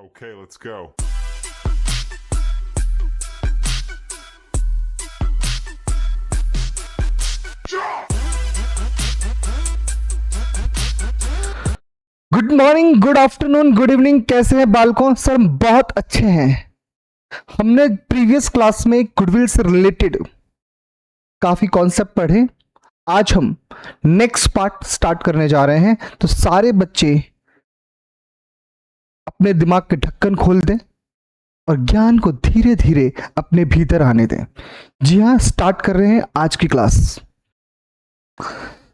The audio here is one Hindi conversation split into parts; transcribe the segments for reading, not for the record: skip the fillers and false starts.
Okay, let's go. Good morning, good afternoon, good evening. कैसे हैं बालकों? सर बहुत अच्छे हैं। हमने प्रीवियस क्लास में गुडविल से रिलेटेड काफी कॉन्सेप्ट पढ़े। आज हम नेक्स्ट पार्ट स्टार्ट करने जा रहे हैं, तो सारे बच्चे अपने दिमाग के ढक्कन खोल दें और ज्ञान को धीरे धीरे अपने भीतर आने दें। जी हाँ, स्टार्ट कर रहे हैं आज की क्लास।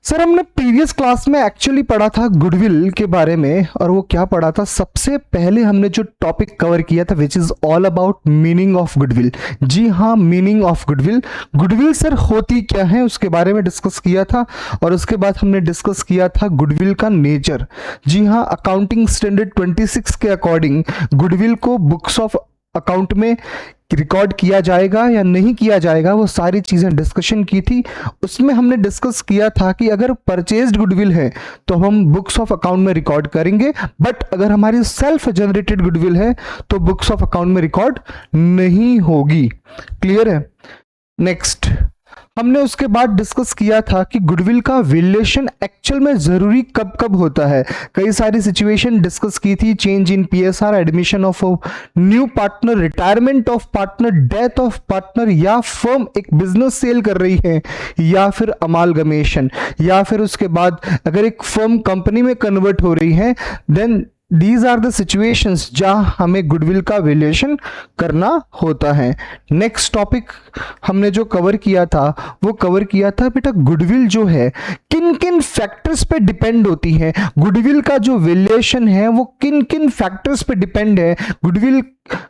सर हमने प्रीवियस क्लास में एक्चुअली पढ़ा था गुडविल के बारे में, और वो क्या पढ़ा था? सबसे पहले हमने जो टॉपिक कवर किया था which is all about meaning of goodwill. जी हाँ, meaning of goodwill. Goodwill sir होती क्या है उसके बारे में डिस्कस किया था, और उसके बाद हमने डिस्कस किया था गुडविल का नेचर। जी हाँ, अकाउंटिंग स्टैंडर्ड 26 के अकॉर्डिंग गुडविल को बुक्स ऑफ अकाउंट में रिकॉर्ड किया जाएगा या नहीं किया जाएगा, वो सारी चीज़ें डिस्कशन की थी। उसमें हमने डिस्कस किया था कि अगर परचेज्ड गुडविल है तो हम बुक्स ऑफ अकाउंट में रिकॉर्ड करेंगे, बट अगर हमारी सेल्फ जनरेटेड गुडविल है तो बुक्स ऑफ अकाउंट में रिकॉर्ड नहीं होगी। क्लियर है? नेक्स्ट हमने उसके बाद डिस्कस किया था कि गुडविल का वैल्यूएशन एक्चुअल में जरूरी कब कब होता है। कई सारी सिचुएशन डिस्कस की थी, change in PSR, admission of new partner, retirement of partner, death of partner, या फर्म एक बिजनेस सेल कर रही है, या फिर अमालगमेशन, या फिर उसके बाद अगर एक फर्म कंपनी में कन्वर्ट हो रही है, then these are the situations जहां हमें गुडविल का वैल्यूएशन करना होता है। नेक्स्ट टॉपिक हमने जो कवर किया था वो कवर किया था बेटा गुडविल जो है किन किन फैक्टर्स पे डिपेंड होती है। गुडविल का जो वैल्यूएशन है वो किन किन फैक्टर्स पे डिपेंड है। गुडविल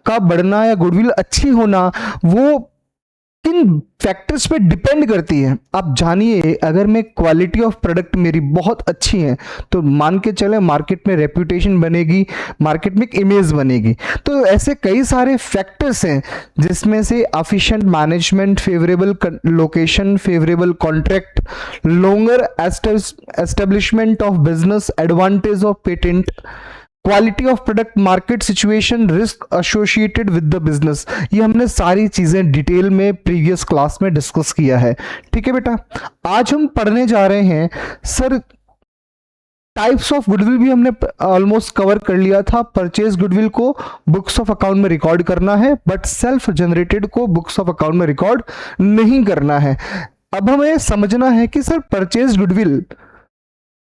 का बढ़ना या गुडविल अच्छी होना वो किन फैक्टर्स पे डिपेंड करती है। आप जानिए, अगर मैं क्वालिटी ऑफ प्रोडक्ट मेरी बहुत अच्छी है तो मान के चले मार्केट में रेप्यूटेशन बनेगी, मार्केट में एक इमेज बनेगी। तो ऐसे कई सारे फैक्टर्स हैं जिसमें से efficient management, favourable location, favourable contract, longer establishment of business, advantage of patent, quality of product, market situation, risk associated with the business, ये हमने सारी चीजें डिटेल में प्रीवियस क्लास में डिस्कस किया है। ठीक है बेटा, आज हम पढ़ने जा रहे हैं सर टाइप्स ऑफ गुडविल भी हमने ऑलमोस्ट कवर कर लिया था। परचेज गुडविल को बुक्स ऑफ अकाउंट में रिकॉर्ड करना है, बट सेल्फ जनरेटेड को बुक्स ऑफ अकाउंट में रिकॉर्ड नहीं करना है। अब हमें समझना है कि सर परचेज गुडविल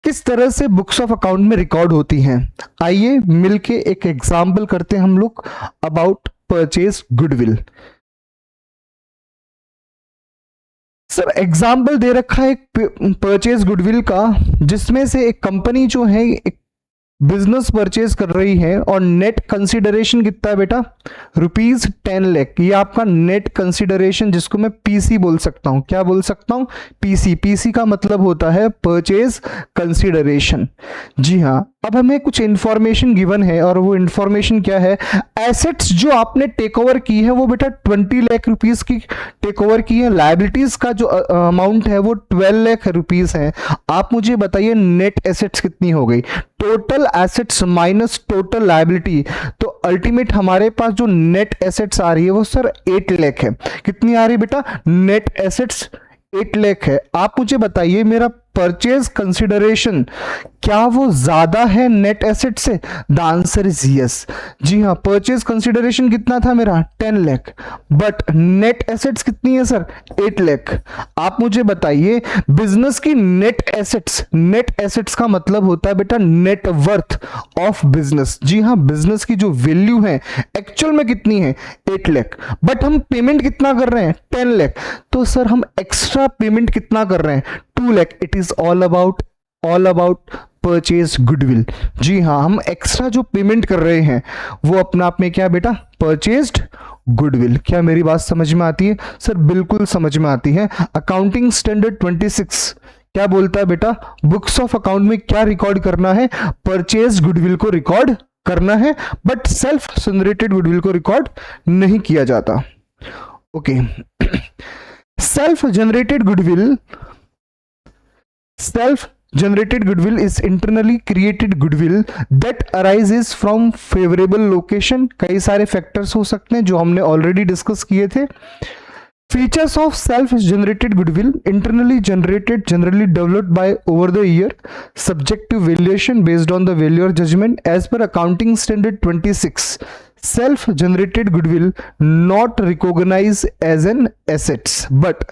किस तरह से बुक्स ऑफ अकाउंट में रिकॉर्ड होती हैं। आइए मिलके एक एग्जाम्पल करते हैं हम लोग about purchase goodwill. Sir example दे रखा है एक परचेज गुडविल का, जिसमें से एक कंपनी जो है एक बिजनेस परचेज कर रही है और नेट कंसिडरेशन कितना है बेटा? ₹10 लाख। ये आपका नेट कंसिडरेशन, जिसको मैं पीसी बोल सकता हूं। क्या बोल सकता हूं? पीसी। पीसी का मतलब होता है परचेज कंसिडरेशन। जी हाँ, अब हमें कुछ इंफॉर्मेशन गिवन है, और वो इंफॉर्मेशन क्या है? एसेट्स जो आपने टेक ओवर की है वो बेटा 20 लाख रुपीस की टेक ओवर की है। लायबिलिटीज का जो अमाउंट है वो 12 लाख रुपीस है। आप मुझे बताइए नेट एसेट्स कितनी हो गई? Total assets minus total liability, तो अल्टीमेट हमारे पास जो नेट एसेट्स आ रही है वो सर 8 लाख है। कितनी आ रही है बेटा? नेट एसेट्स 8 लाख है। आप मुझे बताइए मेरा परचेज कंसिडरेशन क्या वो ज्यादा है नेट एसेट से? The answer is yes. जी हाँ, परचेज कंसिडरेशन कितना था मेरा? 10 लाख, बट नेट एसेट्स कितनी है सर? 8 लाख। आप मुझे बताइए बिजनेस की नेट एसेट्स, नेट एसेट्स का मतलब होता है बेटा नेट वर्थ ऑफ बिजनेस। जी हाँ, बिजनेस की जो वैल्यू है एक्चुअल में कितनी है? 8 लाख, बट हम पेमेंट कितना कर रहे हैं? 10 लाख। तो सर हम एक्स्ट्रा पेमेंट कितना कर रहे हैं? 2 lakh. It is all about purchase goodwill. जी हाँ, हम एक्स्ट्रा जो पेमेंट कर रहे हैं वो अपना आप में क्या बेटा? Purchased goodwill. क्या मेरी बात समझ में आती है? सर बिल्कुल समझ में आती है। अकाउंटिंग स्टैंडर्ड 26 क्या बोलता है बेटा? बुक्स ऑफ अकाउंट में क्या रिकॉर्ड करना है? परचेज गुडविल को रिकॉर्ड करना है, बट सेल्फ जनरेटेड गुडविल को रिकॉर्ड नहीं किया जाता। Okay, self generated goodwill, self generated goodwill is internally created goodwill that arises from favourable location. कई सारे फैक्टर्स हो सकते हैं जो हमने ऑलरेडी डिस्कस किए थे। Features of self generated goodwill internally generated, generally developed by over the year, subject to valuation based on the valuer judgment as per accounting standard 26. self generated goodwill not recognized as an assets, but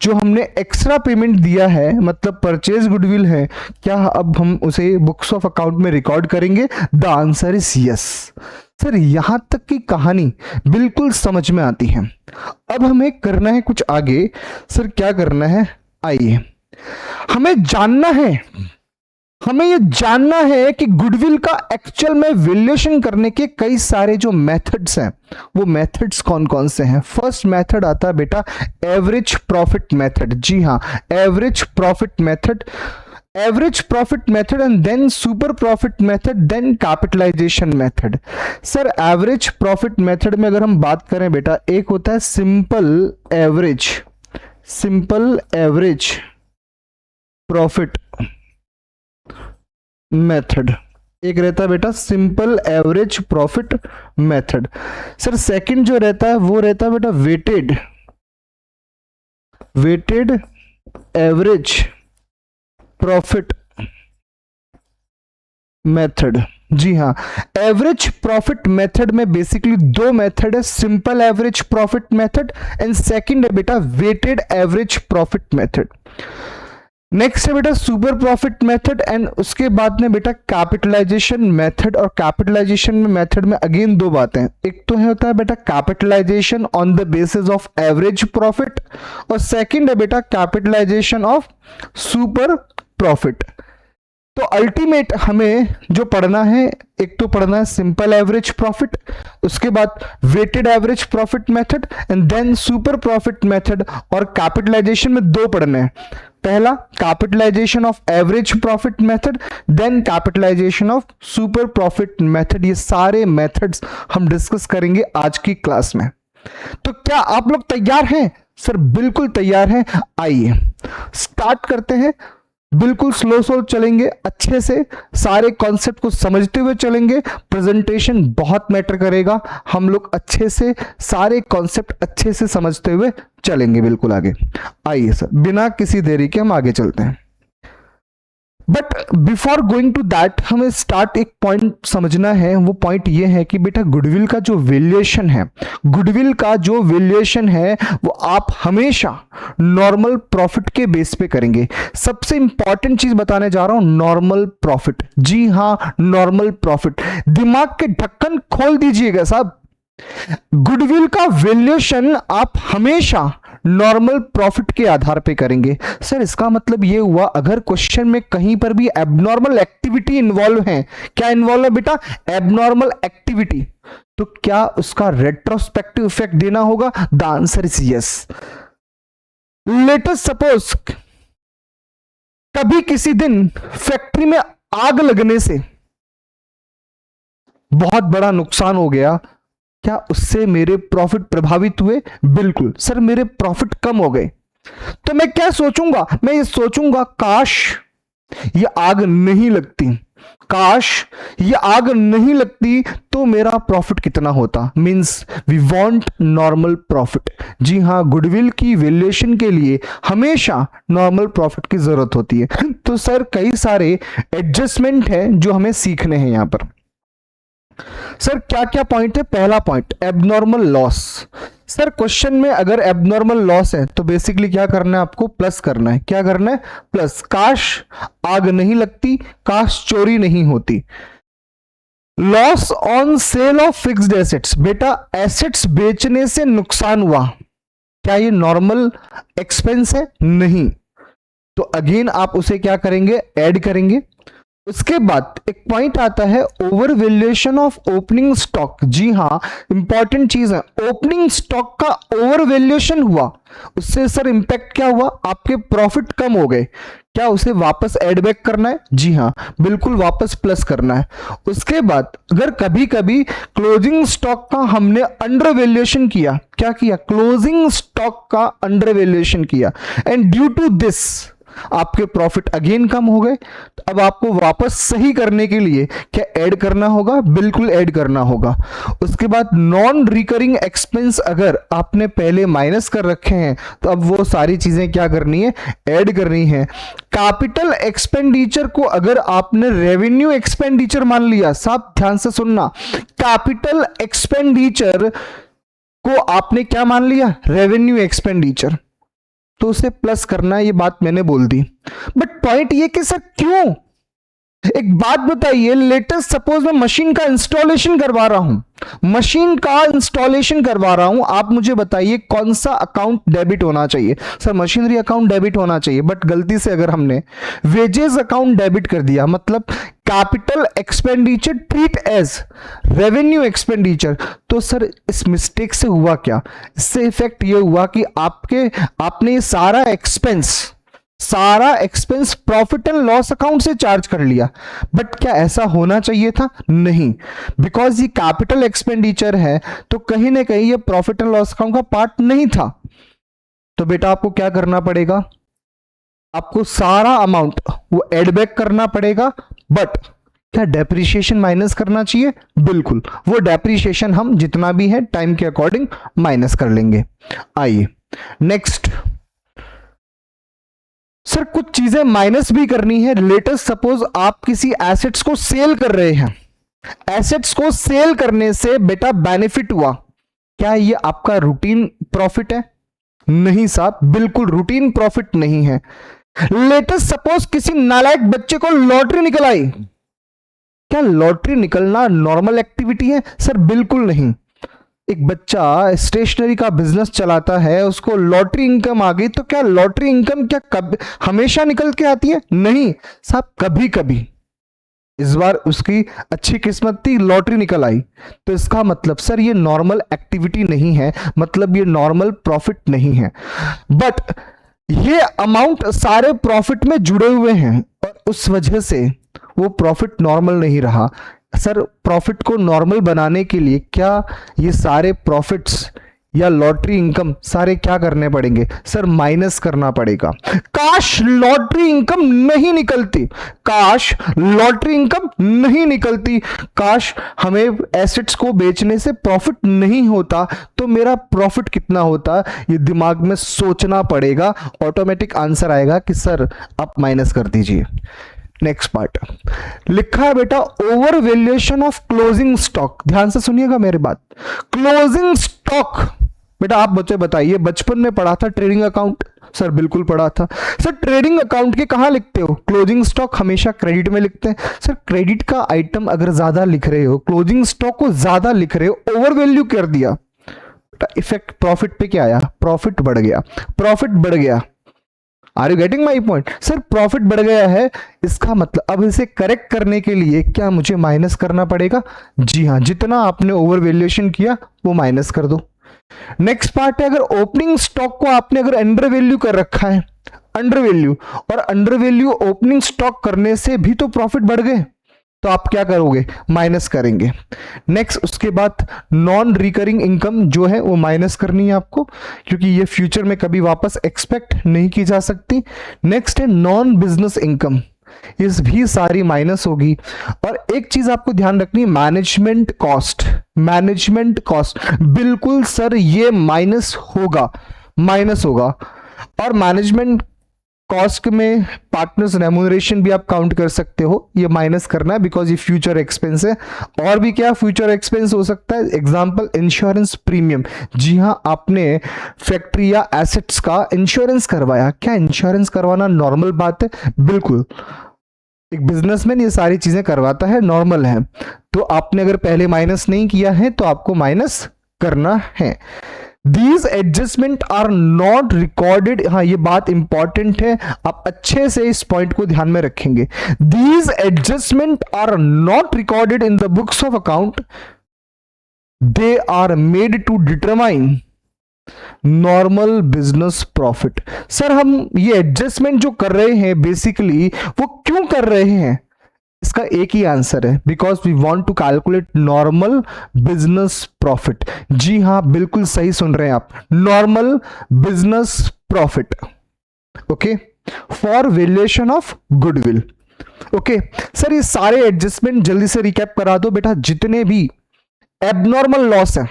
जो हमने एक्स्ट्रा पेमेंट दिया है मतलब परचेज गुडविल है, क्या अब हम उसे बुक्स ऑफ अकाउंट में रिकॉर्ड करेंगे? The answer is yes. Sir यहां तक की कहानी बिल्कुल समझ में आती है। अब हमें करना है कुछ आगे। सर क्या करना है? आइए हमें ये जानना है कि गुडविल का एक्चुअल में वैल्यूएशन करने के कई सारे जो मेथड्स हैं वो मेथड्स कौन कौन से हैं। फर्स्ट मेथड आता है बेटा एवरेज प्रॉफिट मेथड। जी हाँ, average profit method, average profit method and then super profit method, then capitalization method. Sir average profit method में अगर हम बात करें बेटा, एक होता है सिंपल एवरेज प्रॉफिट मेथड, एक रहता है बेटा simple average profit method. Sir second जो रहता है वो रहता है बेटा वेटेड एवरेज प्रॉफिट मेथड। जी हाँ, एवरेज प्रॉफिट मेथड में बेसिकली दो मेथड है, simple average profit method and second है बेटा weighted average profit method. Next है बेटा सुपर प्रॉफिट मेथड एंड उसके बाद में बेटा कैपिटलाइजेशन मेथड। और कैपिटलाइजेशन में मेथड में अगेन दो बातें, एक तो है होता है बेटा capitalization on the basis of average profit और सेकंड है बेटा कैपिटलाइजेशन ऑफ सुपर प्रॉफिट। तो अल्टीमेट हमें जो पढ़ना है, एक तो पढ़ना है सिंपल एवरेज प्रॉफिट, उसके बाद weighted average profit method and then super profit method. और कैपिटलाइजेशन में दो पढ़ने हैं, पहला capitalization of average profit method, then capitalization of super profit method. ये सारे मेथड्स हम डिस्कस करेंगे आज की क्लास में। तो क्या आप लोग तैयार हैं? सर बिल्कुल तैयार हैं। आइए स्टार्ट करते हैं। बिल्कुल स्लो चलेंगे, अच्छे से सारे कॉन्सेप्ट को समझते हुए चलेंगे। प्रेजेंटेशन बहुत मैटर करेगा, हम लोग अच्छे से सारे कॉन्सेप्ट अच्छे से समझते हुए चलेंगे बिल्कुल आगे। आइए सर बिना किसी देरी के हम आगे चलते हैं। But before going to that हमें स्टार्ट एक पॉइंट समझना है। वो पॉइंट ये है कि बेटा गुडविल का जो वैल्यूएशन है, वो आप हमेशा नॉर्मल प्रॉफिट के बेस पे करेंगे। सबसे इंपॉर्टेंट चीज बताने जा रहा हूं, नॉर्मल प्रॉफिट। जी हां, नॉर्मल प्रॉफिट। दिमाग के ढक्कन खोल दीजिएगा साहब। गुडविल का वैल्यूएशन आप हमेशा नॉर्मल प्रॉफिट के आधार पे करेंगे। सर इसका मतलब ये हुआ अगर क्वेश्चन में कहीं पर भी एबनॉर्मल एक्टिविटी इन्वॉल्व है, क्या इन्वॉल्व है बेटा? एबनॉर्मल एक्टिविटी, तो क्या उसका रेट्रोस्पेक्टिव इफेक्ट देना होगा? The answer is yes. Let us suppose कभी किसी दिन फैक्ट्री में आग लगने से बहुत बड़ा नुकसान हो गया, क्या उससे मेरे प्रॉफिट प्रभावित हुए? बिल्कुल सर, मेरे प्रॉफिट कम हो गए। तो मैं क्या सोचूंगा? मैं ये सोचूंगा काश ये आग नहीं लगती, तो मेरा प्रॉफिट कितना होता। Means we want normal profit. जी हां, गुडविल की वैल्यूएशन के लिए हमेशा नॉर्मल प्रॉफिट की जरूरत होती है। तो सर कई सारे एडजस्टमेंट है जो हमें सीखने हैं यहां पर। सर क्या क्या पॉइंट है? पहला point abnormal loss. Sir question में अगर एबनॉर्मल लॉस है तो बेसिकली क्या करना है आपको? प्लस करना है। क्या करना है? प्लस। काश आग नहीं लगती, काश चोरी नहीं होती। Loss on sale of fixed assets. बेटा एसेट्स बेचने से नुकसान हुआ, क्या ये नॉर्मल एक्सपेंस है? नहीं। तो अगेन आप उसे क्या करेंगे? ऐड करेंगे। उसके बाद एक पॉइंट आता है over valuation of opening stock. जी हां, इंपॉर्टेंट चीज है। ओपनिंग स्टॉक का ओवर वैल्यूएशन हुआ, उससे सर इंपैक्ट क्या हुआ? आपके प्रॉफिट कम हो गए, क्या उसे वापस ऐड बैक करना है? जी हां, बिल्कुल वापस प्लस करना है। उसके बाद अगर कभी कभी क्लोजिंग स्टॉक का हमने अंडर वैल्यूएशन किया, क्या किया? क्लोजिंग स्टॉक का अंडर वैल्यूएशन किया, एंड ड्यू टू दिस आपके प्रॉफिट अगेन कम हो गए। तो अब आपको वापस सही करने के लिए क्या ऐड करना होगा? बिल्कुल ऐड करना होगा। उसके बाद नॉन रिकरिंग एक्सपेंस अगर आपने पहले माइनस कर रखे हैं तो अब वो सारी चीजें क्या करनी है? ऐड करनी है। कैपिटल एक्सपेंडिचर को अगर आपने रेवेन्यू एक्सपेंडिचर मान लिया, साहब ध्यान से सुनना, कैपिटल एक्सपेंडिचर को आपने क्या मान लिया? रेवेन्यू एक्सपेंडिचर, तो उसे प्लस करना है, ये बात मैंने बोल दी। बट पॉइंट ये कि सर क्यों? एक बात बताइए, लेटेस्ट सपोज मैं मशीन का इंस्टॉलेशन करवा रहा हूं, आप मुझे बताइए कौन सा अकाउंट डेबिट होना चाहिए? सर मशीनरी अकाउंट डेबिट होना चाहिए, बट गलती से अगर हमने वेजेस अकाउंट डेबिट कर दिया, मतलब capital expenditure treat as revenue expenditure, तो सर इस मिस्टेक से हुआ क्या? इससे इफेक्ट ये हुआ कि आपने सारा expense profit and loss account से चार्ज कर लिया। बट क्या ऐसा होना चाहिए था? नहीं, बिकॉज ये कैपिटल एक्सपेंडिचर है तो कहीं ना कहीं ये प्रॉफिट एंड लॉस अकाउंट का पार्ट नहीं था। तो बेटा आपको क्या करना पड़ेगा? आपको सारा अमाउंट वो एड बैक करना पड़ेगा। बट क्या डेप्रिसिएशन माइनस करना चाहिए? बिल्कुल, वो डेप्रिसिएशन हम जितना भी है टाइम के अकॉर्डिंग माइनस कर लेंगे। आइए नेक्स्ट। सर कुछ चीजें माइनस भी करनी है। लेटेस्ट सपोज आप किसी एसेट्स को सेल कर रहे हैं, एसेट्स को सेल करने से बेटा बेनिफिट हुआ, क्या ये आपका रूटीन प्रॉफिट है? नहीं साहब, बिल्कुल रूटीन प्रॉफिट नहीं है। लेटेस्ट सपोज किसी नालायक बच्चे को लॉटरी निकल आई, क्या लॉटरी निकलना नॉर्मल एक्टिविटी है? सर बिल्कुल नहीं। एक बच्चा स्टेशनरी का बिजनेस चलाता है, उसको लॉटरी इनकम आ गई, तो क्या लॉटरी इनकम क्या कब हमेशा निकल के आती है? नहीं साहब, कभी कभी। इस बार उसकी अच्छी किस्मत थी, लॉटरी निकल आई, तो इसका मतलब सर ये नॉर्मल एक्टिविटी नहीं है, मतलब ये नॉर्मल प्रॉफिट नहीं है। बट ये अमाउंट सारे प्रॉफिट में जुड़े हुए हैं और उस वजह से वो प्रॉफिट नॉर्मल नहीं रहा। सर प्रॉफिट को नॉर्मल बनाने के लिए क्या ये सारे प्रॉफिट्स या लॉटरी इनकम सारे क्या करने पड़ेंगे? सर माइनस करना पड़ेगा। काश लॉटरी इनकम नहीं निकलती, काश हमें एसेट्स को बेचने से प्रॉफिट नहीं होता, तो मेरा प्रॉफिट कितना होता? ये दिमाग में सोचना पड़ेगा। ऑटोमेटिक आंसर आएगा कि सर आप माइनस कर दीजिए। नेक्स्ट पार्ट लिखा है बेटा, over valuation of closing stock. ध्यान से सुनिएगा मेरी बात। क्लोजिंग स्टॉक बेटा आप बच्चे बताइए, बचपन में पढ़ा था ट्रेडिंग अकाउंट? सर बिल्कुल पढ़ा था। सर ट्रेडिंग अकाउंट के कहां लिखते हो? क्लोजिंग स्टॉक हमेशा क्रेडिट में लिखते हैं। सर क्रेडिट का आइटम अगर ज्यादा लिख रहे हो, क्लोजिंग स्टॉक को ज्यादा लिख रहे हो, ओवर वैल्यू कर दिया, इफेक्ट प्रॉफिट पे क्या आया? प्रॉफिट बढ़ गया। Are you getting my point? Sir profit बढ़ गया है, इसका मतलब अब इसे करेक्ट करने के लिए क्या मुझे माइनस करना पड़ेगा? जी हाँ, जितना आपने ओवर वैल्यूएशन किया वो माइनस कर दो। नेक्स्ट पार्ट है, अगर ओपनिंग स्टॉक को आपने अगर अंडर वैल्यू कर रखा है, अंडर वैल्यू ओपनिंग स्टॉक करने से भी तो प्रॉफिट बढ़ गए, तो आप क्या करोगे? माइनस करेंगे। नेक्स्ट उसके बाद नॉन रिकरिंग इनकम जो है वो माइनस करनी है आपको, क्योंकि ये फ्यूचर में कभी वापस एक्सपेक्ट नहीं की जा सकती। नेक्स्ट है नॉन बिजनेस इनकम, इस भी सारी माइनस होगी। और एक चीज आपको ध्यान रखनी, मैनेजमेंट कॉस्ट बिल्कुल सर ये माइनस होगा। और मैनेजमेंट कॉस्ट में पार्टनर्स रेम्यूनरेशन भी आप काउंट कर सकते हो, ये माइनस करना है बिकॉज ये फ्यूचर एक्सपेंस है। और भी क्या फ्यूचर एक्सपेंस हो सकता है? Example insurance premium. जी हाँ, आपने फैक्ट्री या एसेट्स का इंश्योरेंस करवाया, क्या इंश्योरेंस करवाना नॉर्मल बात है? बिल्कुल, एक बिजनेसमैन ये सारी चीजें करवाता है, नॉर्मल है। तो आपने अगर पहले माइनस नहीं किया है तो आपको माइनस करना है। These adjustment are not recorded, हाँ ये बात इंपॉर्टेंट है, आप अच्छे से इस पॉइंट को ध्यान में रखेंगे। These adjustment are not recorded in the books of account, they are made to determine normal business profit. Sir हम ये एडजस्टमेंट जो कर रहे हैं बेसिकली वो क्यों कर रहे हैं? इसका एक ही आंसर है, because we want to calculate normal business profit. जी हाँ, बिल्कुल सही सुन रहे हैं आप, normal business profit. Okay, for valuation of goodwill. Okay sir, ये सारे एडजस्टमेंट जल्दी से रिकैप करा दो बेटा। जितने भी एबनॉर्मल लॉस है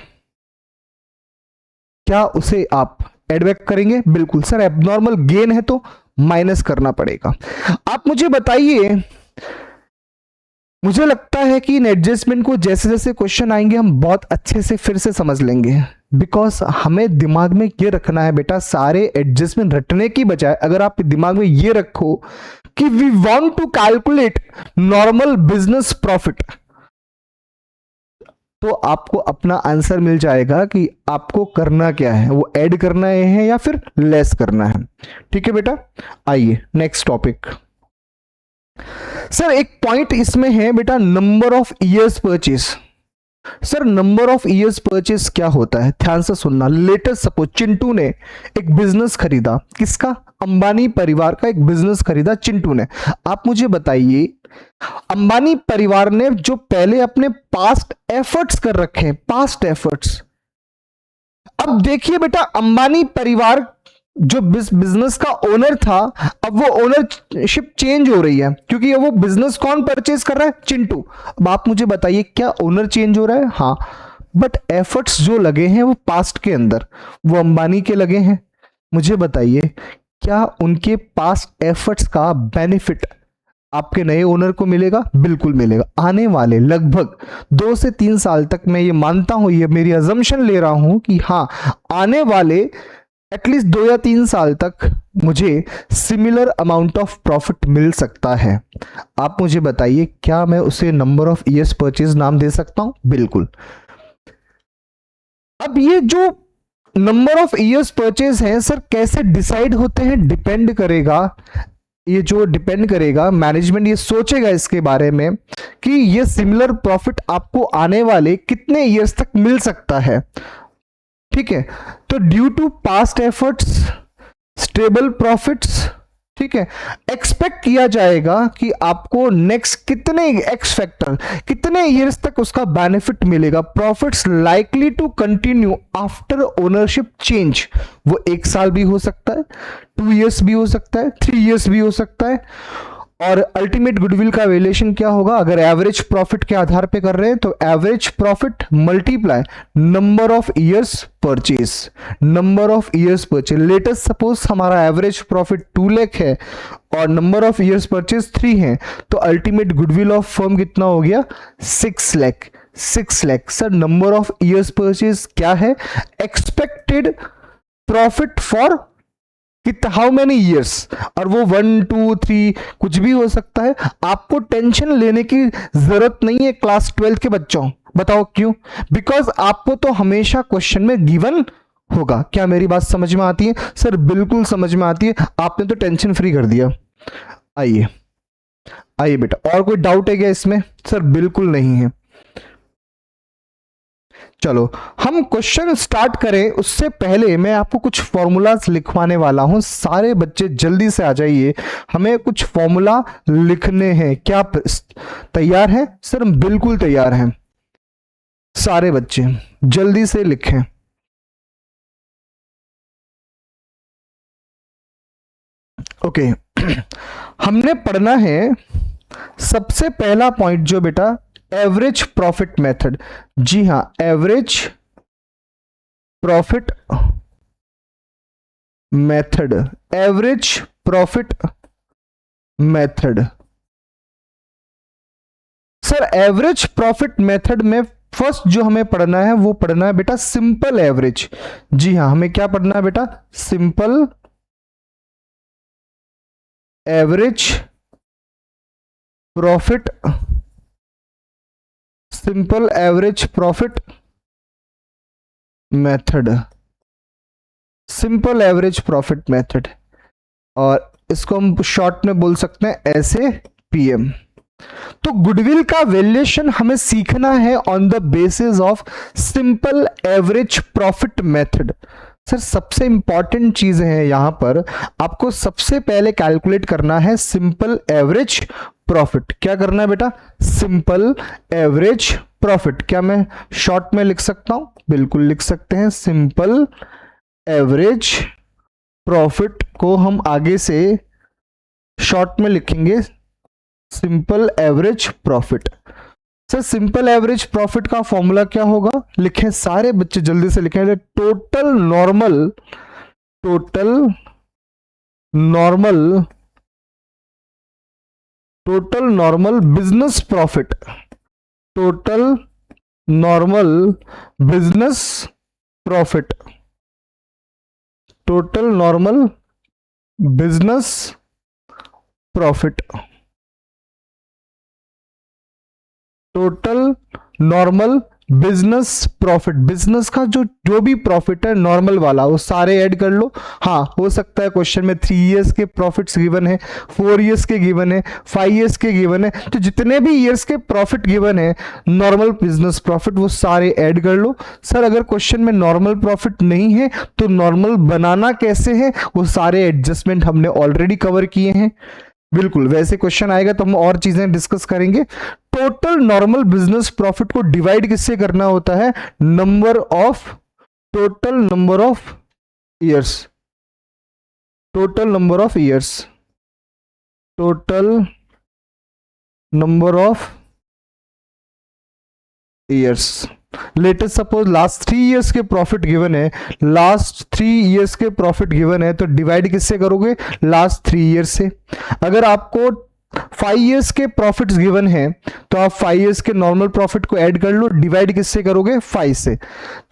क्या उसे आप एड बैक करेंगे? बिल्कुल सर। एबनॉर्मल गेन है तो माइनस करना पड़ेगा। आप मुझे बताइए, मुझे लगता है कि इन एडजस्टमेंट को जैसे जैसे क्वेश्चन आएंगे हम बहुत अच्छे से फिर से समझ लेंगे, बिकॉज हमें दिमाग में ये रखना है बेटा, सारे एडजस्टमेंट रटने की बजाय अगर आप दिमाग में ये रखो कि we want to calculate normal business profit, तो आपको अपना आंसर मिल जाएगा कि आपको करना क्या है, वो ऐड करना है या फिर लेस करना है। ठीक है बेटा, आइए नेक्स्ट टॉपिक। सर एक पॉइंट इसमें है बेटा, number of years purchase. Sir number of years purchase क्या होता है, ध्यान से सुनना। लेटेस्ट सपोज चिंटू ने एक बिजनेस खरीदा, किसका? अंबानी परिवार का एक बिजनेस खरीदा चिंटू ने। आप मुझे बताइए, अंबानी परिवार ने जो पहले अपने पास्ट एफर्ट्स कर रखे हैं, पास्ट एफर्ट्स, अब देखिए बेटा अंबानी परिवार जो बिजनेस का ओनर था, अब वो ओनरशिप चेंज हो रही है, क्योंकि वो बिजनेस कौन परचेज कर रहा है? चिंटू। अब आप मुझे बताइए क्या ओनर चेंज हो रहा है? हाँ, बट एफर्ट्स जो लगे हैं वो पास्ट के अंदर वो अंबानी के लगे हैं। मुझे बताइए क्या उनके पास्ट एफर्ट्स का बेनिफिट आपके नए ओनर को मिलेगा? बिल्कुल मिलेगा। आने वाले लगभग 2 से 3 साल तक मैं ये मानता हूं, ये मेरी अजम्पशन ले रहा हूं कि हाँ, आने वाले एटलीस्ट 2 या 3 साल तक मुझे सिमिलर अमाउंट ऑफ प्रॉफिट मिल सकता है। आप मुझे बताइए क्या मैं उसे नंबर ऑफ ईयर्स परचेज नाम दे सकता हूं? बिल्कुल। अब ये जो नंबर ऑफ ईयर्स परचेज है सर कैसे डिसाइड होते हैं? डिपेंड करेगा, ये जो डिपेंड करेगा, मैनेजमेंट ये सोचेगा इसके बारे में कि ये सिमिलर प्रॉफिट आपको आने वाले कितने ईयर्स तक मिल सकता है। ठीक है, तो due to past efforts, stable profits, ठीक है, एक्सपेक्ट किया जाएगा कि आपको नेक्स्ट कितने एक्स फैक्टर, कितने ईयर्स तक उसका बेनिफिट मिलेगा। Profits likely to continue after ownership change. वो 1 साल भी हो सकता है, 2 ईयर्स भी हो सकता है, 3 ईयर्स भी हो सकता है। और अल्टीमेट गुडविल का वैल्यूएशन क्या होगा? अगर एवरेज प्रॉफिट के आधार पे कर रहे हैं तो average profit multiply number of years purchase, number of years purchase. Latest suppose हमारा एवरेज प्रॉफिट 2 लाख है और नंबर ऑफ ईयर्स परचेज 3 है, तो अल्टीमेट गुडविल ऑफ फर्म कितना हो गया? 6 lakh. 6 lakh. Sir number of years purchase क्या है? Expected profit for how many years, और वो 1, 2, 3 कुछ भी हो सकता है। आपको टेंशन लेने की जरूरत नहीं है क्लास 12 के बच्चों। बताओ क्यों? बिकॉज आपको तो हमेशा क्वेश्चन में गिवन होगा। क्या मेरी बात समझ में आती है? सर बिल्कुल समझ में आती है, आपने तो टेंशन फ्री कर दिया। आइए आइए बेटा, और कोई डाउट है क्या इसमें? सर बिल्कुल नहीं है। चलो हम क्वेश्चन स्टार्ट करें उससे पहले मैं आपको कुछ फॉर्मूलाज लिखवाने वाला हूं। सारे बच्चे जल्दी से आ जाइए, हमें कुछ फॉर्मूला लिखने हैं। क्या तैयार हैं? सर हम बिल्कुल तैयार हैं। सारे बच्चे जल्दी से लिखें। ओके हमने पढ़ना है सबसे पहला पॉइंट जो बेटा एवरेज प्रॉफिट मेथड। जी हां, average profit method, average profit method. Sir average profit method में फर्स्ट जो हमें पढ़ना है वो पढ़ना है बेटा सिंपल एवरेज। जी हां, हमें क्या पढ़ना है बेटा? Simple average profit, simple average profit method, simple average profit method, और इसको हम शॉर्ट में बोल सकते हैं ऐसे पीएम। तो गुडविल का वैल्यूएशन हमें सीखना है on the basis of simple average profit method. Sir सबसे इंपॉर्टेंट चीजें हैं यहां पर, आपको सबसे पहले कैलकुलेट करना है सिंपल एवरेज प्रॉफिट। क्या करना है बेटा? Simple average profit. क्या मैं शॉर्ट में लिख सकता हूं? बिल्कुल लिख सकते हैं। सिंपल एवरेज प्रॉफिट को हम आगे से शॉर्ट में लिखेंगे simple average profit. Sir simple average profit का फॉर्मूला क्या होगा, लिखें सारे बच्चे जल्दी से लिखें, total normal business profit, total normal business profit, total normal business profit, total normal business profit. Business का जो भी प्रॉफिट है नॉर्मल वाला वो सारे ऐड कर लो। हाँ हो सकता है क्वेश्चन में 3 इयर्स के प्रॉफिट्स गिवन है, 4 इयर्स के गिवन है, 5 इयर्स के गिवन है, तो जितने भी इयर्स के प्रॉफिट गिवन है नॉर्मल बिजनेस प्रॉफिट वो सारे ऐड कर लो। सर अगर क्वेश्चन में नॉर्मल प्रॉफिट नहीं है तो नॉर्मल बनाना कैसे है, वो सारे एडजस्टमेंट हमने ऑलरेडी कवर किए हैं। बिल्कुल वैसे क्वेश्चन आएगा तो हम और चीजें डिस्कस करेंगे। टोटल नॉर्मल बिजनेस प्रॉफिट को डिवाइड किससे करना होता है, total number of years, total number of years, total number of years. Latest suppose last 3 years के प्रॉफिट गिवन है, लास्ट 3 इयर्स के प्रॉफिट गिवन है तो डिवाइड किससे करोगे, लास्ट 3 इयर्स से। अगर आपको 5 इयर्स के प्रॉफिट्स गिवन है तो आप 5 इयर्स के नॉर्मल प्रॉफिट को ऐड कर लो, डिवाइड किससे करोगे, 5 से।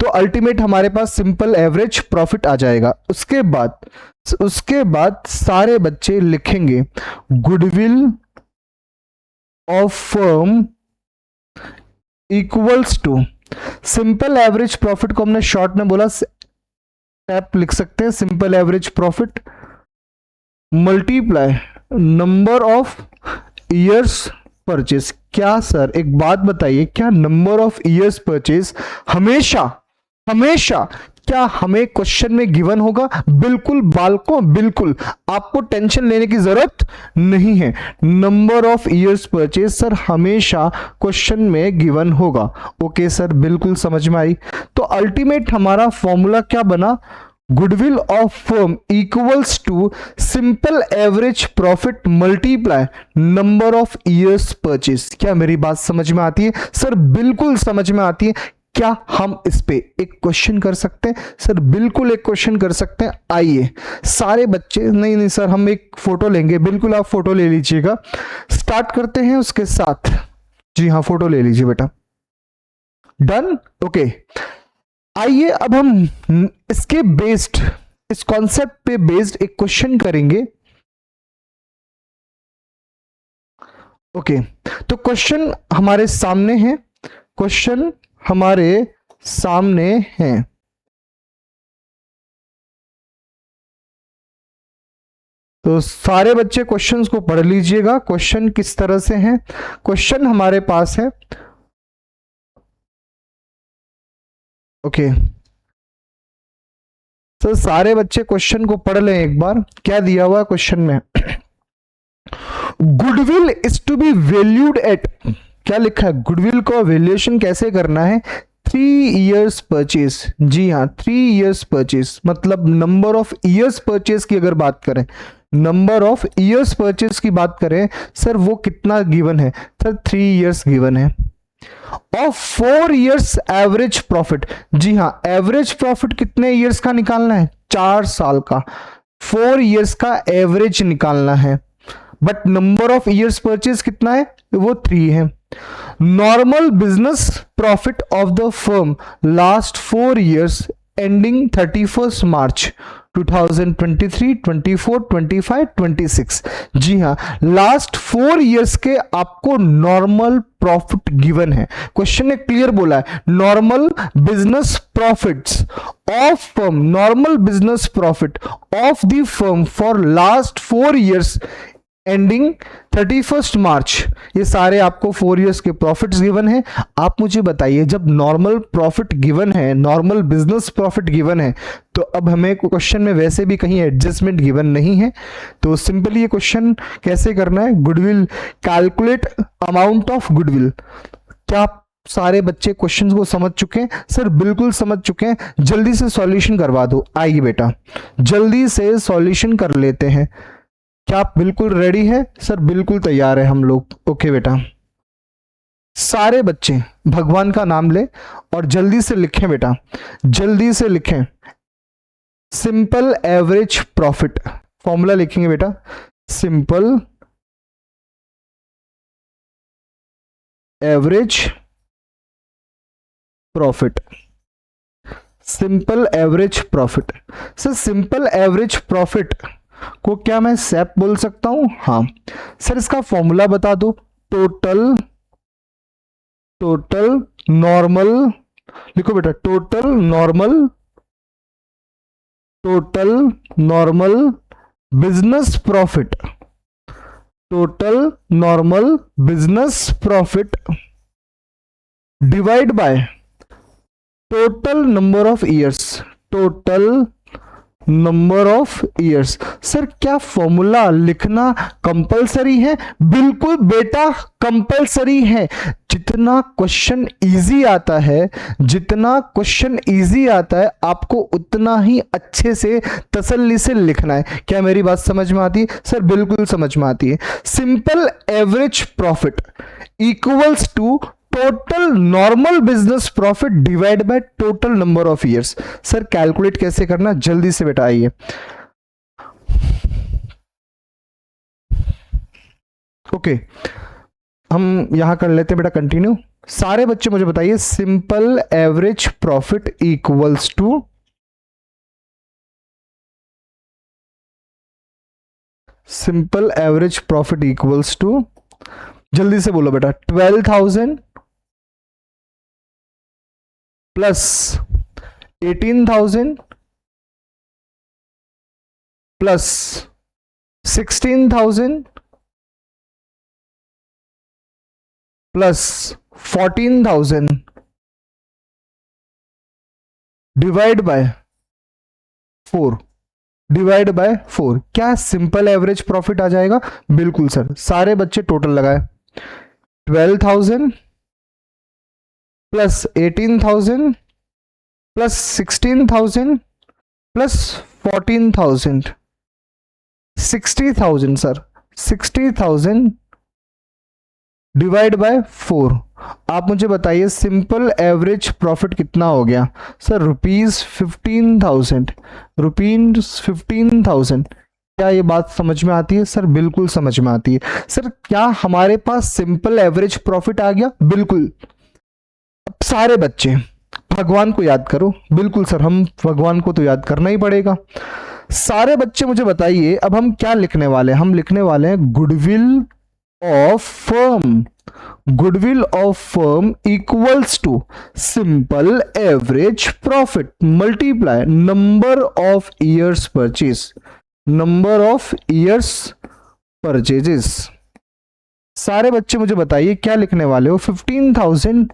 तो अल्टीमेट हमारे पास सिंपल एवरेज प्रॉफिट आ जाएगा। उसके बाद सारे बच्चे लिखेंगे goodwill of firm equals to, simple average profit को हमने शॉर्ट में बोला टैप लिख सकते हैं, simple average profit multiply number of years purchase. क्या सर एक बात बताइए, क्या नंबर ऑफ ईयर्स परचेज हमेशा क्या हमें क्वेश्चन में गिवन होगा? बिल्कुल बालकों, बिल्कुल आपको टेंशन लेने की जरूरत नहीं है। Number of years purchase sir हमेशा क्वेश्चन में गिवन होगा। ओके सर बिल्कुल समझ में आई। तो अल्टीमेट हमारा फॉर्मूला क्या बना, goodwill of firm equals to simple average profit multiply number of years purchase. क्या मेरी बात समझ में आती है? सर बिल्कुल समझ में आती है। क्या हम इस पे एक क्वेश्चन कर सकते हैं? सर बिल्कुल एक क्वेश्चन कर सकते हैं। आइए सारे बच्चे, नहीं सर हम एक फोटो लेंगे, बिल्कुल आप फोटो ले लीजिएगा। स्टार्ट करते हैं उसके साथ। जी हाँ फोटो ले लीजिए बेटा। Done, okay. आइए अब हम इसके बेस्ड, इस कॉन्सेप्ट पे बेस्ड एक क्वेश्चन करेंगे। ओके तो क्वेश्चन हमारे सामने है, क्वेश्चन हमारे सामने हैं। तो सारे बच्चे क्वेश्चंस को पढ़ लीजिएगा। क्वेश्चन किस तरह से हैं? क्वेश्चन हमारे पास है, ओके तो सारे बच्चे क्वेश्चन को पढ़ लें एक बार। क्या दिया हुआ क्वेश्चन में, goodwill is to be valued at, क्या लिखा है, गुडविल को वैल्यूएशन कैसे करना है, 3 इयर्स परचेज। जी हाँ 3 इयर्स परचेज, मतलब नंबर ऑफ इयर्स परचेज की अगर बात करें, नंबर ऑफ इयर्स परचेज की बात करें सर वो कितना गिवन है, सर 3 इयर्स गिवन है। ऑफ 4 इयर्स एवरेज प्रॉफिट, जी हाँ एवरेज प्रॉफिट कितने इयर्स का निकालना है, 4 साल का, 4 इयर्स का एवरेज निकालना है। But number of years purchase कितना है, वो 3 है। Normal business profit of the firm last 4 years ending 31 मार्च 2023, 24, 25, 26। जी हाँ लास्ट 4 इयर्स के आपको नॉर्मल प्रॉफिट गिवन है। क्वेश्चन ने क्लियर बोला है normal business profits of firm, normal business profit of the firm for last 4 years ending 31 मार्च। ये सारे आपको 4 इयर्स के प्रॉफिट्स गिवन है। आप मुझे बताइए जब नॉर्मल प्रॉफिट गिवन है, नॉर्मल बिजनेस प्रॉफिट गिवन है, तो अब हमें क्वेश्चन में वैसे भी कहीं एडजस्टमेंट गिवन नहीं है, तो सिंपली ये क्वेश्चन कैसे करना है, goodwill calculate amount of goodwill. क्या आप सारे बच्चे क्वेश्चन को समझ चुके हैं? सर बिल्कुल समझ चुके हैं। जल्दी से सॉल्यूशन करवा दो। आइए बेटा जल्दी से सॉल्यूशन कर लेते हैं। क्या आप बिल्कुल रेडी है? सर बिल्कुल तैयार है हम लोग। ओके बेटा, सारे बच्चे भगवान का नाम ले और जल्दी से लिखें बेटा, जल्दी से लिखें। सिंपल एवरेज प्रॉफिट फॉर्मूला लिखेंगे बेटा, simple average profit, simple average profit. Sir simple average profit को क्या मैं सैप बोल सकता हूं? हाँ सर, इसका फॉर्मूला बता दो। टोटल नॉर्मल, लिखो बेटा, total normal business profit, total normal business profit divide by total number of years, total number of years. Sir क्या फॉर्मूला लिखना कंपलसरी है? बिल्कुल बेटा कंपलसरी है। जितना क्वेश्चन इजी आता है, जितना क्वेश्चन इजी आता है, आपको उतना ही अच्छे से तसल्ली से लिखना है। क्या मेरी बात समझ में आती है? सर बिल्कुल समझ में आती है। Simple average profit equals to total normal business profit divide by total number of years. Sir calculate कैसे करना, जल्दी से बेटा आइए। ओके, हम यहां कर लेते हैं बेटा कंटिन्यू। सारे बच्चे मुझे बताइए, simple average profit equals to, simple average profit equals to, जल्दी से बोलो बेटा, 12,000 plus 18,000 plus 16,000 plus 14,000 divide by 4, divide by 4। क्या सिंपल एवरेज प्रॉफिट आ जाएगा? बिल्कुल सर। सारे बच्चे टोटल लगाए, 12,000 plus 18,000 plus 16,000 plus 14,000, 60,000 sir, 60,000 divide by 4। आप मुझे बताइए सिंपल एवरेज प्रॉफिट कितना हो गया? सर ₹15,000, ₹15,000। क्या ये बात समझ में आती है? सर बिल्कुल समझ में आती है। सर क्या हमारे पास सिंपल एवरेज प्रॉफिट आ गया? बिल्कुल। अब सारे बच्चे भगवान को याद करो। बिल्कुल सर, हम भगवान को तो याद करना ही पड़ेगा। सारे बच्चे मुझे बताइए अब हम क्या लिखने वाले हैं? हम लिखने वाले हैं goodwill of firm, goodwill of firm equals to simple average profit multiply number of years purchase, number of years purchases. सारे बच्चे मुझे बताइए क्या लिखने वाले हो? 15,000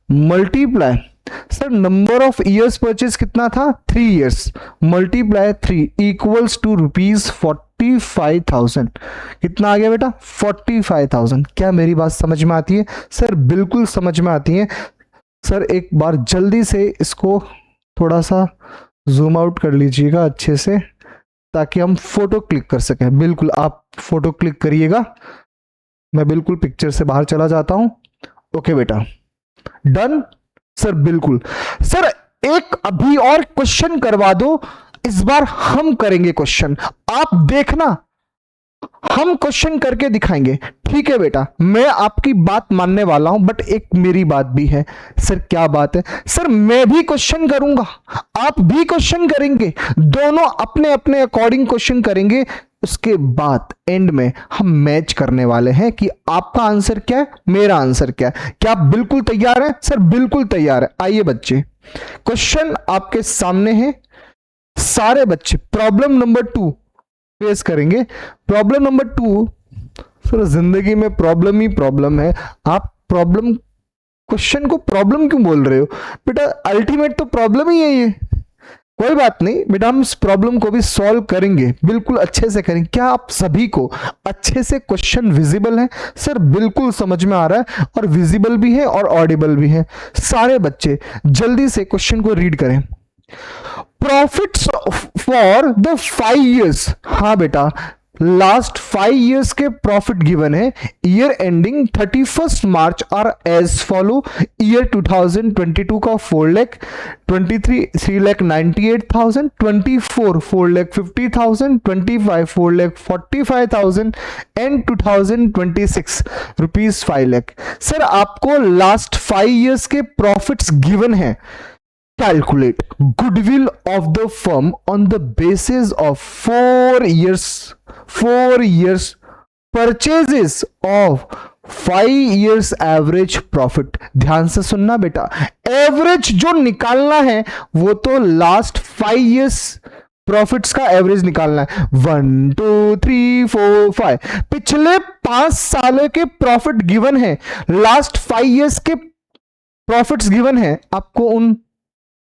multiply, sir number of years purchase कितना था? 3 ईयर्स, मल्टीप्लाई 3 इक्वल्स टू ₹45,000। कितना आ गया बेटा? 45,000। क्या मेरी बात समझ में आती है? सर बिल्कुल समझ में आती है। सर एक बार जल्दी से इसको थोड़ा सा जूम आउट कर लीजिएगा अच्छे से, ताकि हम फोटो क्लिक कर सकें। बिल्कुल आप फोटो क्लिक करिएगा, मैं बिल्कुल पिक्चर से बाहर चला जाता हूं। ओके बेटा, डन सर। बिल्कुल सर, एक अभी और क्वेश्चन करवा दो, इस बार हम करेंगे क्वेश्चन, आप देखना हम क्वेश्चन करके दिखाएंगे। ठीक है बेटा, मैं आपकी बात मानने वाला हूं, बट एक मेरी बात भी है। सर क्या बात है? सर मैं भी क्वेश्चन करूंगा, आप भी क्वेश्चन करेंगे, दोनों अपने अपने अकॉर्डिंग क्वेश्चन करेंगे। उसके बाद एंड में हम मैच करने वाले हैं कि आपका आंसर क्या है, मेरा आंसर क्या है। क्या आप बिल्कुल तैयार हैं? सर बिल्कुल तैयार है। आइए बच्चे, क्वेश्चन आपके सामने है। सारे बच्चे प्रॉब्लम नंबर 2 फेस करेंगे। प्रॉब्लम नंबर 2, सर जिंदगी में प्रॉब्लम ही प्रॉब्लम है। आप प्रॉब्लम क्वेश्चन को प्रॉब्लम क्यों बोल रहे हो बेटा? अल्टीमेट तो प्रॉब्लम ही है ये। कोई बात नहीं बेटा, हम इस प्रॉब्लम को भी सॉल्व करेंगे, बिल्कुल अच्छे से करेंगे। क्या आप सभी को अच्छे से क्वेश्चन विजिबल है? सर बिल्कुल समझ में आ रहा है, और विजिबल भी है और ऑडिबल भी है। सारे बच्चे जल्दी से क्वेश्चन को रीड करें। Profits for the 5 years। हाँ बेटा, लास्ट 5 years के प्रॉफिट गिवन है, year ending 31 March are as follow. Year 2022 का 4 lakh, 23 3,98,000, 24 4,50,000, 25 4,45,000 and 2026 rupees 5 lakh. Sir आपको लास्ट 5 years के प्रॉफिट्स गिवन है, calculate goodwill of the firm on the basis of 4 years purchases of 5 years average profit। ध्यान से सुनना बेटा, एवरेज जो निकालना है वो तो लास्ट 5 years प्रॉफिट्स का एवरेज निकालना है। 1 2 3 4 5 पिछले 5 सालों के प्रॉफिट गिवन है, लास्ट 5 years के प्रॉफिट्स गिवन है, आपको उन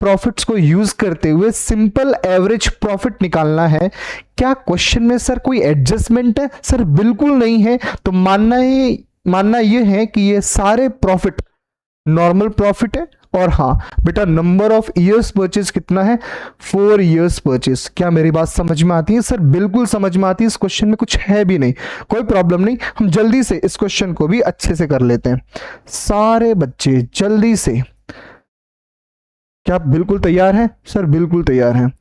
प्रॉफिट्स को यूज करते हुए सिंपल एवरेज प्रॉफिट निकालना है। क्या क्वेश्चन में सर कोई एडजस्टमेंट है? सर बिल्कुल नहीं है। तो मानना यह है कि ये सारे प्रॉफिट नॉर्मल प्रॉफिट है। और हाँ बेटा, नंबर ऑफ ईयर्स परचेज कितना है? 4 years परचेज। क्या मेरी बात समझ में आती है? सर बिल्कुल समझ में आती है। इस क्वेश्चन में कुछ है भी नहीं, कोई प्रॉब्लम नहीं। हम जल्दी से इस क्वेश्चन को भी अच्छे से कर लेते हैं। सारे बच्चे जल्दी से, क्या आप बिल्कुल तैयार हैं? सर बिल्कुल तैयार हैं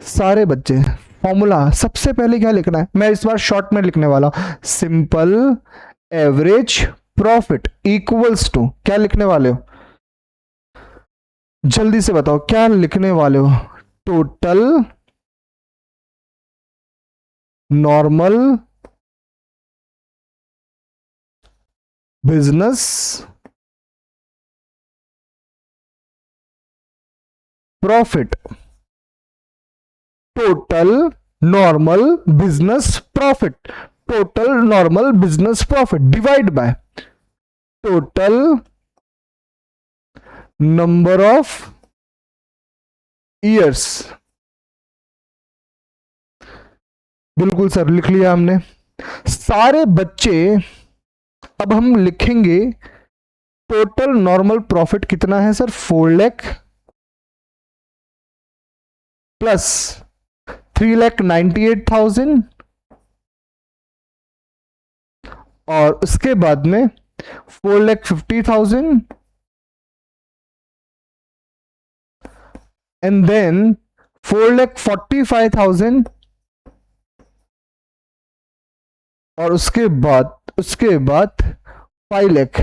सारे बच्चे। फॉर्मूला सबसे पहले क्या लिखना है? मैं इस बार शॉर्ट में लिखने वाला हूं, simple average profit equals to, क्या लिखने वाले हो? जल्दी से बताओ क्या लिखने वाले हो? Total normal business profit. Total normal business profit, total normal business profit divide by total number of years. बिल्कुल सर, लिख लिया हमने। सारे बच्चे अब हम लिखेंगे टोटल नॉर्मल प्रॉफिट कितना है सर? 4 लाख प्लस 3,98,000 और उसके बाद में 4,50,000 एंड देन 4,45,000 और उसके बाद 5 lakh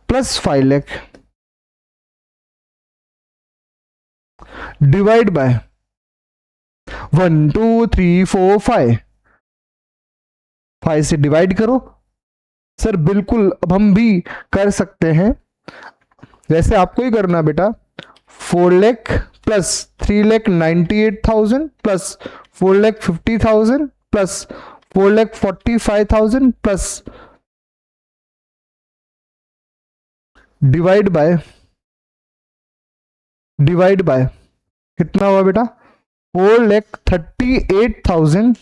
plus 5 lakh divide by 1 2 3 4 5 5 से डिवाइड करो। सर बिल्कुल, अब हम भी कर सकते हैं, वैसे आपको ही करना बेटा। 4 lakh plus 3,98,000 plus 4,50,000 plus 4,45,000 plus divide by कितना हुआ बेटा? 4,38,000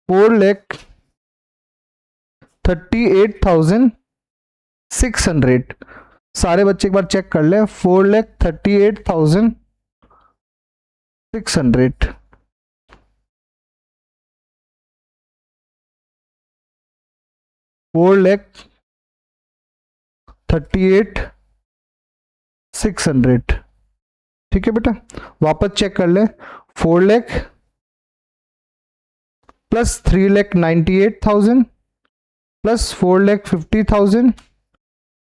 4,38,600। सारे बच्चे एक बार चेक कर ले। 4,38,600 4,38,600। ठीक है बेटा, वापस चेक कर ले। 4 lakh plus 3,98,000 plus 4,50,000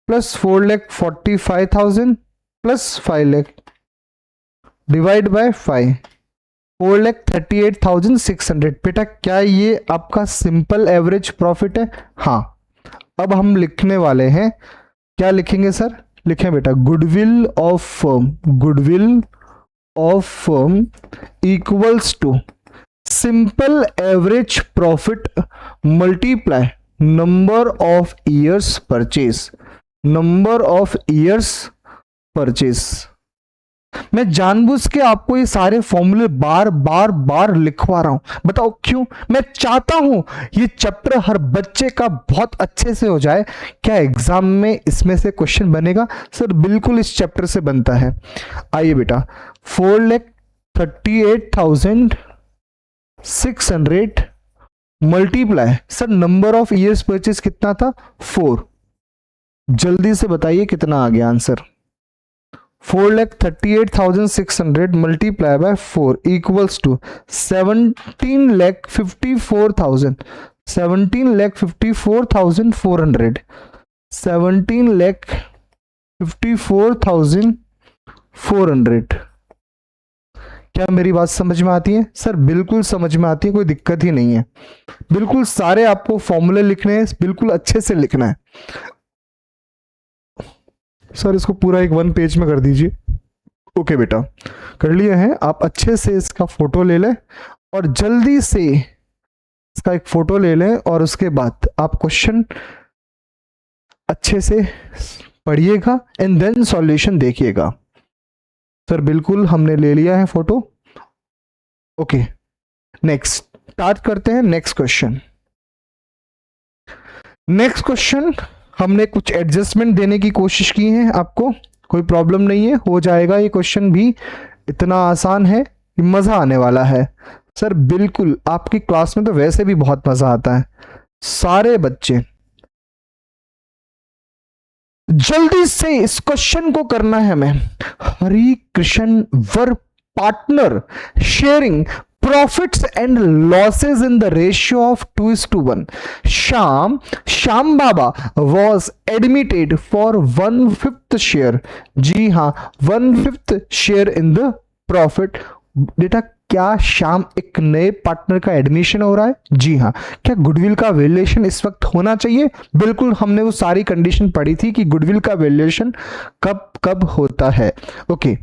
plus 4,45,000 plus 5 lakh divide by 5, 4,38,600। बेटा क्या ये आपका सिंपल एवरेज प्रॉफिट है? हाँ। अब हम लिखने वाले हैं, क्या लिखेंगे सर? लिखें बेटा, goodwill of firm equals to simple average profit multiply number of years purchase. Number of years purchase. मैं जानबूझ के आपको ये सारे फॉर्मूले बार लिखवा रहा हूं, बताओ क्यों? मैं चाहता हूं ये चैप्टर हर बच्चे का बहुत अच्छे से हो जाए। क्या एग्जाम में इसमें से क्वेश्चन बनेगा? सर बिल्कुल इस चैप्टर से बनता है। आइए बेटा, 4,38,600 multiply, sir number of years purchase कितना था 4, जल्दी से बताइए कितना आ गया answer. 4,38,600 multiply by 4 equals to 17,54,000, 17,54,400, 17,54,400। क्या मेरी बात समझ में आती है? सर बिल्कुल समझ में आती है, कोई दिक्कत ही नहीं है। बिल्कुल सारे आपको फॉर्मूले लिखने हैं, बिल्कुल अच्छे से लिखना है। सर इसको पूरा एक 1 पेज में कर दीजिए। ओके बेटा, कर लिए हैं आप। अच्छे से इसका फोटो ले लें और जल्दी से इसका एक फोटो ले लें और उसके बाद आप क्वेश्चन अच्छे से पढ़िएगा एंड देन सॉल्यूशन देखिएगा। सर बिल्कुल हमने ले लिया है फोटो। ओके, नेक्स्ट स्टार्ट करते हैं। नेक्स्ट क्वेश्चन, नेक्स्ट क्वेश्चन हमने कुछ एडजस्टमेंट देने की कोशिश की है आपको, कोई प्रॉब्लम नहीं है, हो जाएगा। ये क्वेश्चन भी इतना आसान है कि मजा आने वाला है। सर बिल्कुल आपकी क्लास में तो वैसे भी बहुत मजा आता है। सारे बच्चे जल्दी से इस क्वेश्चन को करना है हमें। Hari Krishna were partner sharing profits and losses in the ratio of 2:1. Sham Baba was admitted for 1/5 share. जी हाँ, 1/5 share in the profit. बेटा क्या श्याम एक नए पार्टनर का एडमिशन हो रहा है? जी हाँ। क्या गुडविल का वैल्यूएशन इस वक्त होना चाहिए? बिल्कुल, हमने वो सारी कंडीशन पढ़ी थी कि गुडविल का वैल्यूएशन कब कब होता है। ओके,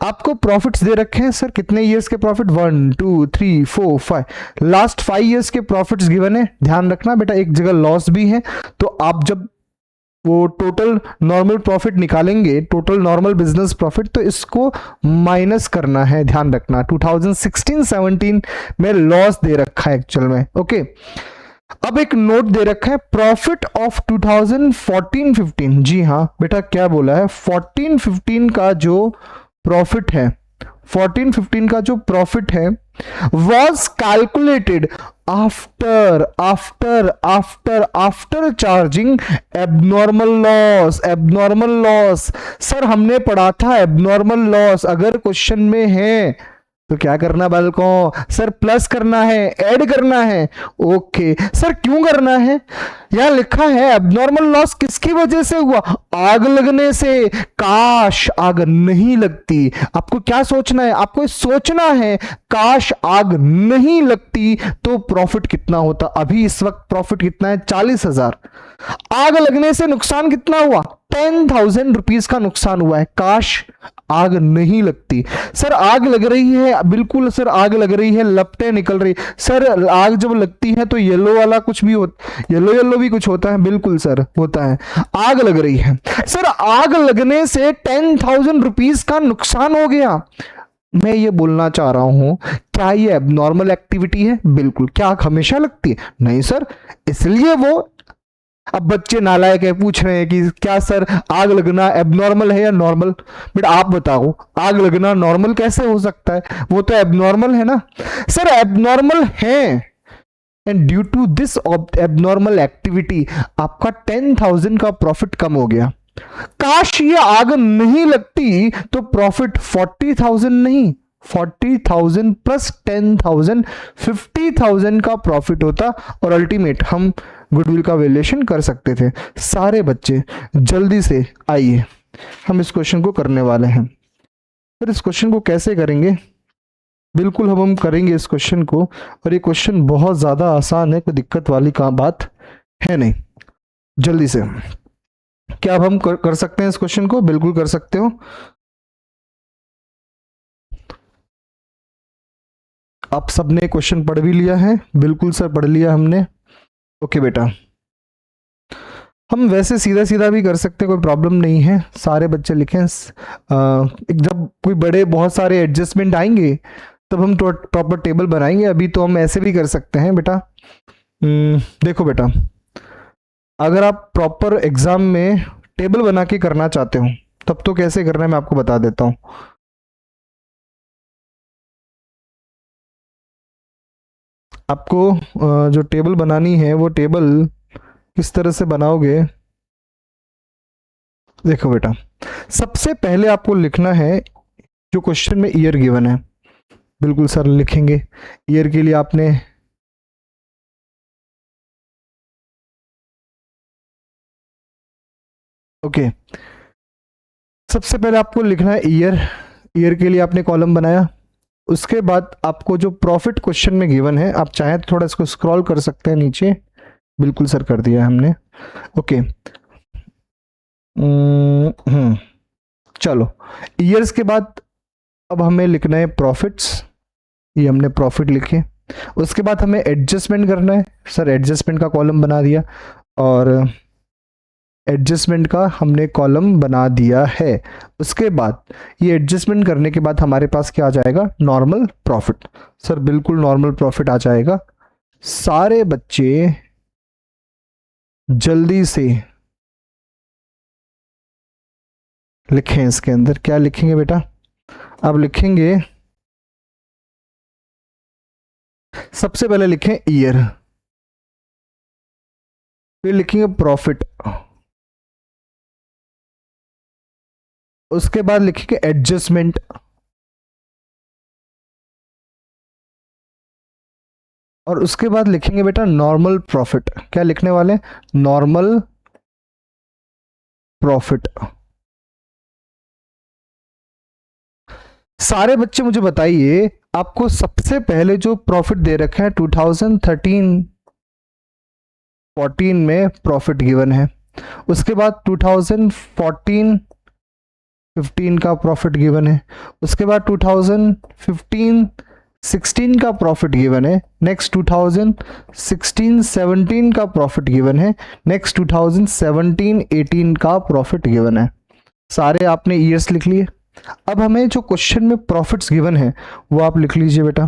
आपको प्रॉफिट्स दे रखे हैं। सर कितने ईयर्स के प्रॉफिट? 1 2 3 4 5, लास्ट 5 ईयर्स के प्रॉफिट्स गिवन है। ध्यान रखना बेटा, एक जगह लॉस भी है, तो आप जब वो टोटल नॉर्मल प्रॉफिट निकालेंगे, टोटल नॉर्मल बिजनेस प्रॉफिट, तो इसको माइनस करना है। ध्यान रखना 2016-17 में लॉस दे रखा है एक्चुअल में। ओके, अब एक नोट दे रखा है प्रॉफिट ऑफ 2014-15। जी हाँ बेटा, क्या बोला है? 14-15 का जो प्रॉफिट है, 14-15 का जो प्रॉफिट है was calculated after charging abnormal loss। Sir हमने पढ़ा था abnormal loss, अगर क्वेश्चन में है तो क्या करना बालकों? सर प्लस करना है, ऐड करना है। ओके सर, क्यों करना है? यहां लिखा है एबनॉर्मल लॉस किसकी वजह से हुआ? आग लगने से। काश आग नहीं लगती। आपको क्या सोचना है? आपको सोचना है काश आग नहीं लगती तो प्रॉफिट कितना होता। अभी इस वक्त प्रॉफिट कितना है? 40,000। आग लगने से नुकसान कितना हुआ? 10,000 रुपीज का नुकसान हुआ है। काश आग नहीं लगती। सर आग लग रही है, बिल्कुल सर आग लग रही है, लपटें निकल रही। सर आग जब लगती है तो येलो वाला कुछ भी होता, येलो भी कुछ होता है। बिल्कुल सर होता है। आग लग रही है। सर आग लगने से 10,000 रुपीज का नुकसान हो गया। मैं ये बोलना चाह रहा हूं, क्या ये एबनॉर्मल एक्टिविटी है? बिल्कुल। क्या आग हमेशा लगती है? नहीं सर, इसलिए वो अब बच्चे नालायक है, पूछ रहे हैं कि क्या सर आग लगना एबनॉर्मल है या नॉर्मल? बेटा आप बताओ, आग लगना नॉर्मल कैसे हो सकता है? वो तो एबनॉर्मल है ना। सर एबनॉर्मल है, and due to this abnormal activity आपका 10,000 का प्रॉफिट कम हो गया। काश ये आग नहीं लगती तो प्रॉफिट 40,000 नहीं, 40,000 प्लस 10,000 50,000 का प्रॉफिट होता और अल्टीमेट हम गुडविल का वैल्यूएशन कर सकते थे। सारे बच्चे जल्दी से आइए, हम इस क्वेश्चन को करने वाले हैं। फिर इस क्वेश्चन को कैसे करेंगे? बिल्कुल हम करेंगे इस क्वेश्चन को, और ये क्वेश्चन बहुत ज़्यादा आसान है, कोई दिक्कत वाली बात है नहीं। जल्दी से क्या अब हम कर सकते हैं इस क्वेश्चन को? बिल्कुल कर सकते हो। आप सबने क्वेश्चन पढ़ भी लिया है? बिल्कुल सर पढ़ लिया हमने। ओके बेटा, हम वैसे सीधा सीधा भी कर सकते हैं, कोई प्रॉब्लम नहीं है। सारे बच्चे लिखें। जब कोई बड़े बहुत सारे एडजस्टमेंट आएंगे तब हम प्रॉपर टेबल बनाएंगे। अभी तो हम ऐसे भी कर सकते हैं बेटा। देखो बेटा, अगर आप प्रॉपर एग्जाम में टेबल बना के करना चाहते हो तब तो कैसे करना है मैं आपको बता देता हूं। आपको जो टेबल बनानी है वो टेबल किस तरह से बनाओगे, देखो बेटा, सबसे पहले आपको लिखना है जो क्वेश्चन में ईयर गिवन है, बिल्कुल सर लिखेंगे। ईयर के लिए आपने ओके, सबसे पहले आपको लिखना है ईयर। ईयर के लिए आपने कॉलम बनाया। उसके बाद आपको जो प्रॉफिट क्वेश्चन में गिवन है, आप चाहें तो थोड़ा इसको स्क्रॉल कर सकते हैं नीचे, बिल्कुल सर कर दिया हमने। ओके, चलो, ईयर्स के बाद अब हमें लिखना है प्रॉफिट्स। ये हमने प्रॉफिट लिखे। उसके बाद हमें एडजस्टमेंट करना है। सर एडजस्टमेंट का कॉलम बना दिया, और एडजस्टमेंट का हमने कॉलम बना दिया है। उसके बाद ये एडजस्टमेंट करने के बाद हमारे पास क्या आ जाएगा, नॉर्मल प्रॉफिट। सर बिल्कुल नॉर्मल प्रॉफिट आ जाएगा। सारे बच्चे जल्दी से लिखें। इसके अंदर क्या लिखेंगे बेटा, अब लिखेंगे, सबसे पहले लिखें ईयर, फिर लिखेंगे प्रॉफिट, उसके बाद लिखेंगे एडजस्टमेंट, और उसके बाद लिखेंगे बेटा नॉर्मल प्रॉफिट। क्या लिखने वाले, नॉर्मल प्रॉफिट। सारे बच्चे मुझे बताइए, आपको सबसे पहले जो प्रॉफिट दे रखे हैं 2013-14 में प्रॉफिट गिवन है। उसके बाद 2014-15 का प्रॉफिट गिवन है। उसके बाद 2015-16 का प्रॉफिट गिवन है। नेक्स्ट 2016-17 का प्रॉफिट गिवन है। नेक्स्ट 2017-18 का प्रॉफिट गिवन है। सारे आपने ईयर्स लिख लिए। अब हमें जो क्वेश्चन में प्रॉफिट्स गिवन है वो आप लिख लीजिए बेटा,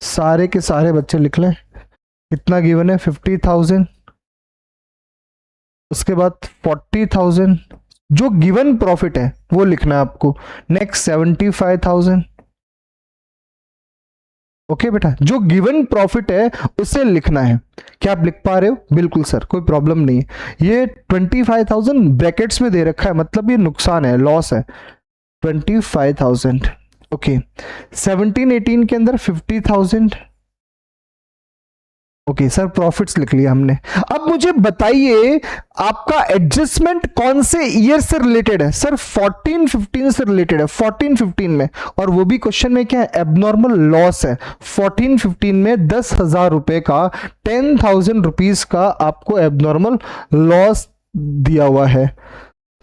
सारे के सारे बच्चे लिख लें। कितना गिवन है, 50,000। उसके बाद 40,000, जो गिवन प्रॉफिट है वो लिखना है आपको। नेक्स्ट 75,000। ओके बेटा, जो गिवन प्रॉफिट है उसे लिखना है। क्या आप लिख पा रहे हो, बिल्कुल सर कोई प्रॉब्लम नहीं है। ये 25,000 ब्रैकेट्स में दे रखा है, मतलब ये नुकसान है, लॉस है। 25,000। ओके, 17-18 के अंदर 50,000। ओके सर, प्रॉफिट्स लिख लिया हमने। अब मुझे बताइए आपका एडजस्टमेंट कौन से ईयर से रिलेटेड है। सर 14-15 से रिलेटेड है, 14-15 में, और वो भी क्वेश्चन में क्या है, एबनॉर्मल लॉस है। 14-15 में 10,000 रुपए का, 10,000 रुपीज का आपको एबनॉर्मल लॉस दिया हुआ है।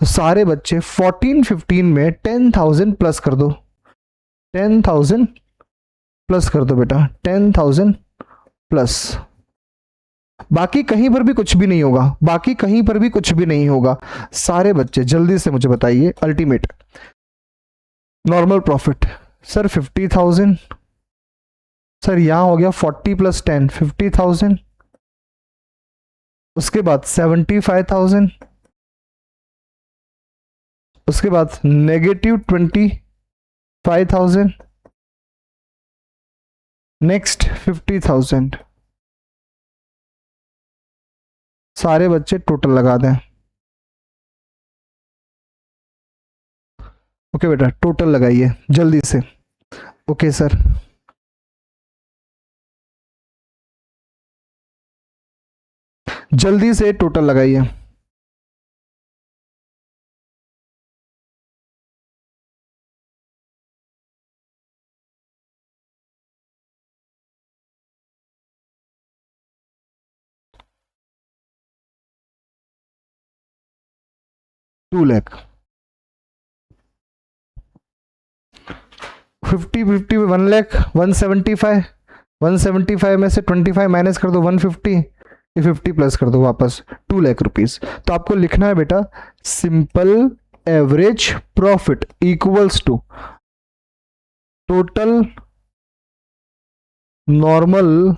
तो सारे बच्चे 14-15 में 10,000 प्लस कर दो, 10,000 प्लस कर दो बेटा, 10,000 प्लस। बाकी कहीं पर भी कुछ भी नहीं होगा, बाकी कहीं पर भी कुछ भी नहीं होगा। सारे बच्चे जल्दी से मुझे बताइए ultimate normal profit. Sir 50,000। Sir यहां हो गया 40 + 10 50,000। उसके बाद 75,000। उसके बाद -25,000। नेक्स्ट 50,000। सारे बच्चे टोटल लगा दें। ओके बेटा, टोटल लगाइए जल्दी से। ओके सर, जल्दी से टोटल लगाइए। टू लैख 50 1 लाख 175। 175 में से 25 माइनस कर दो, 150। ये 50 प्लस कर दो वापस, 2 लाख रुपीज। तो आपको लिखना है बेटा, simple average profit equals to total normal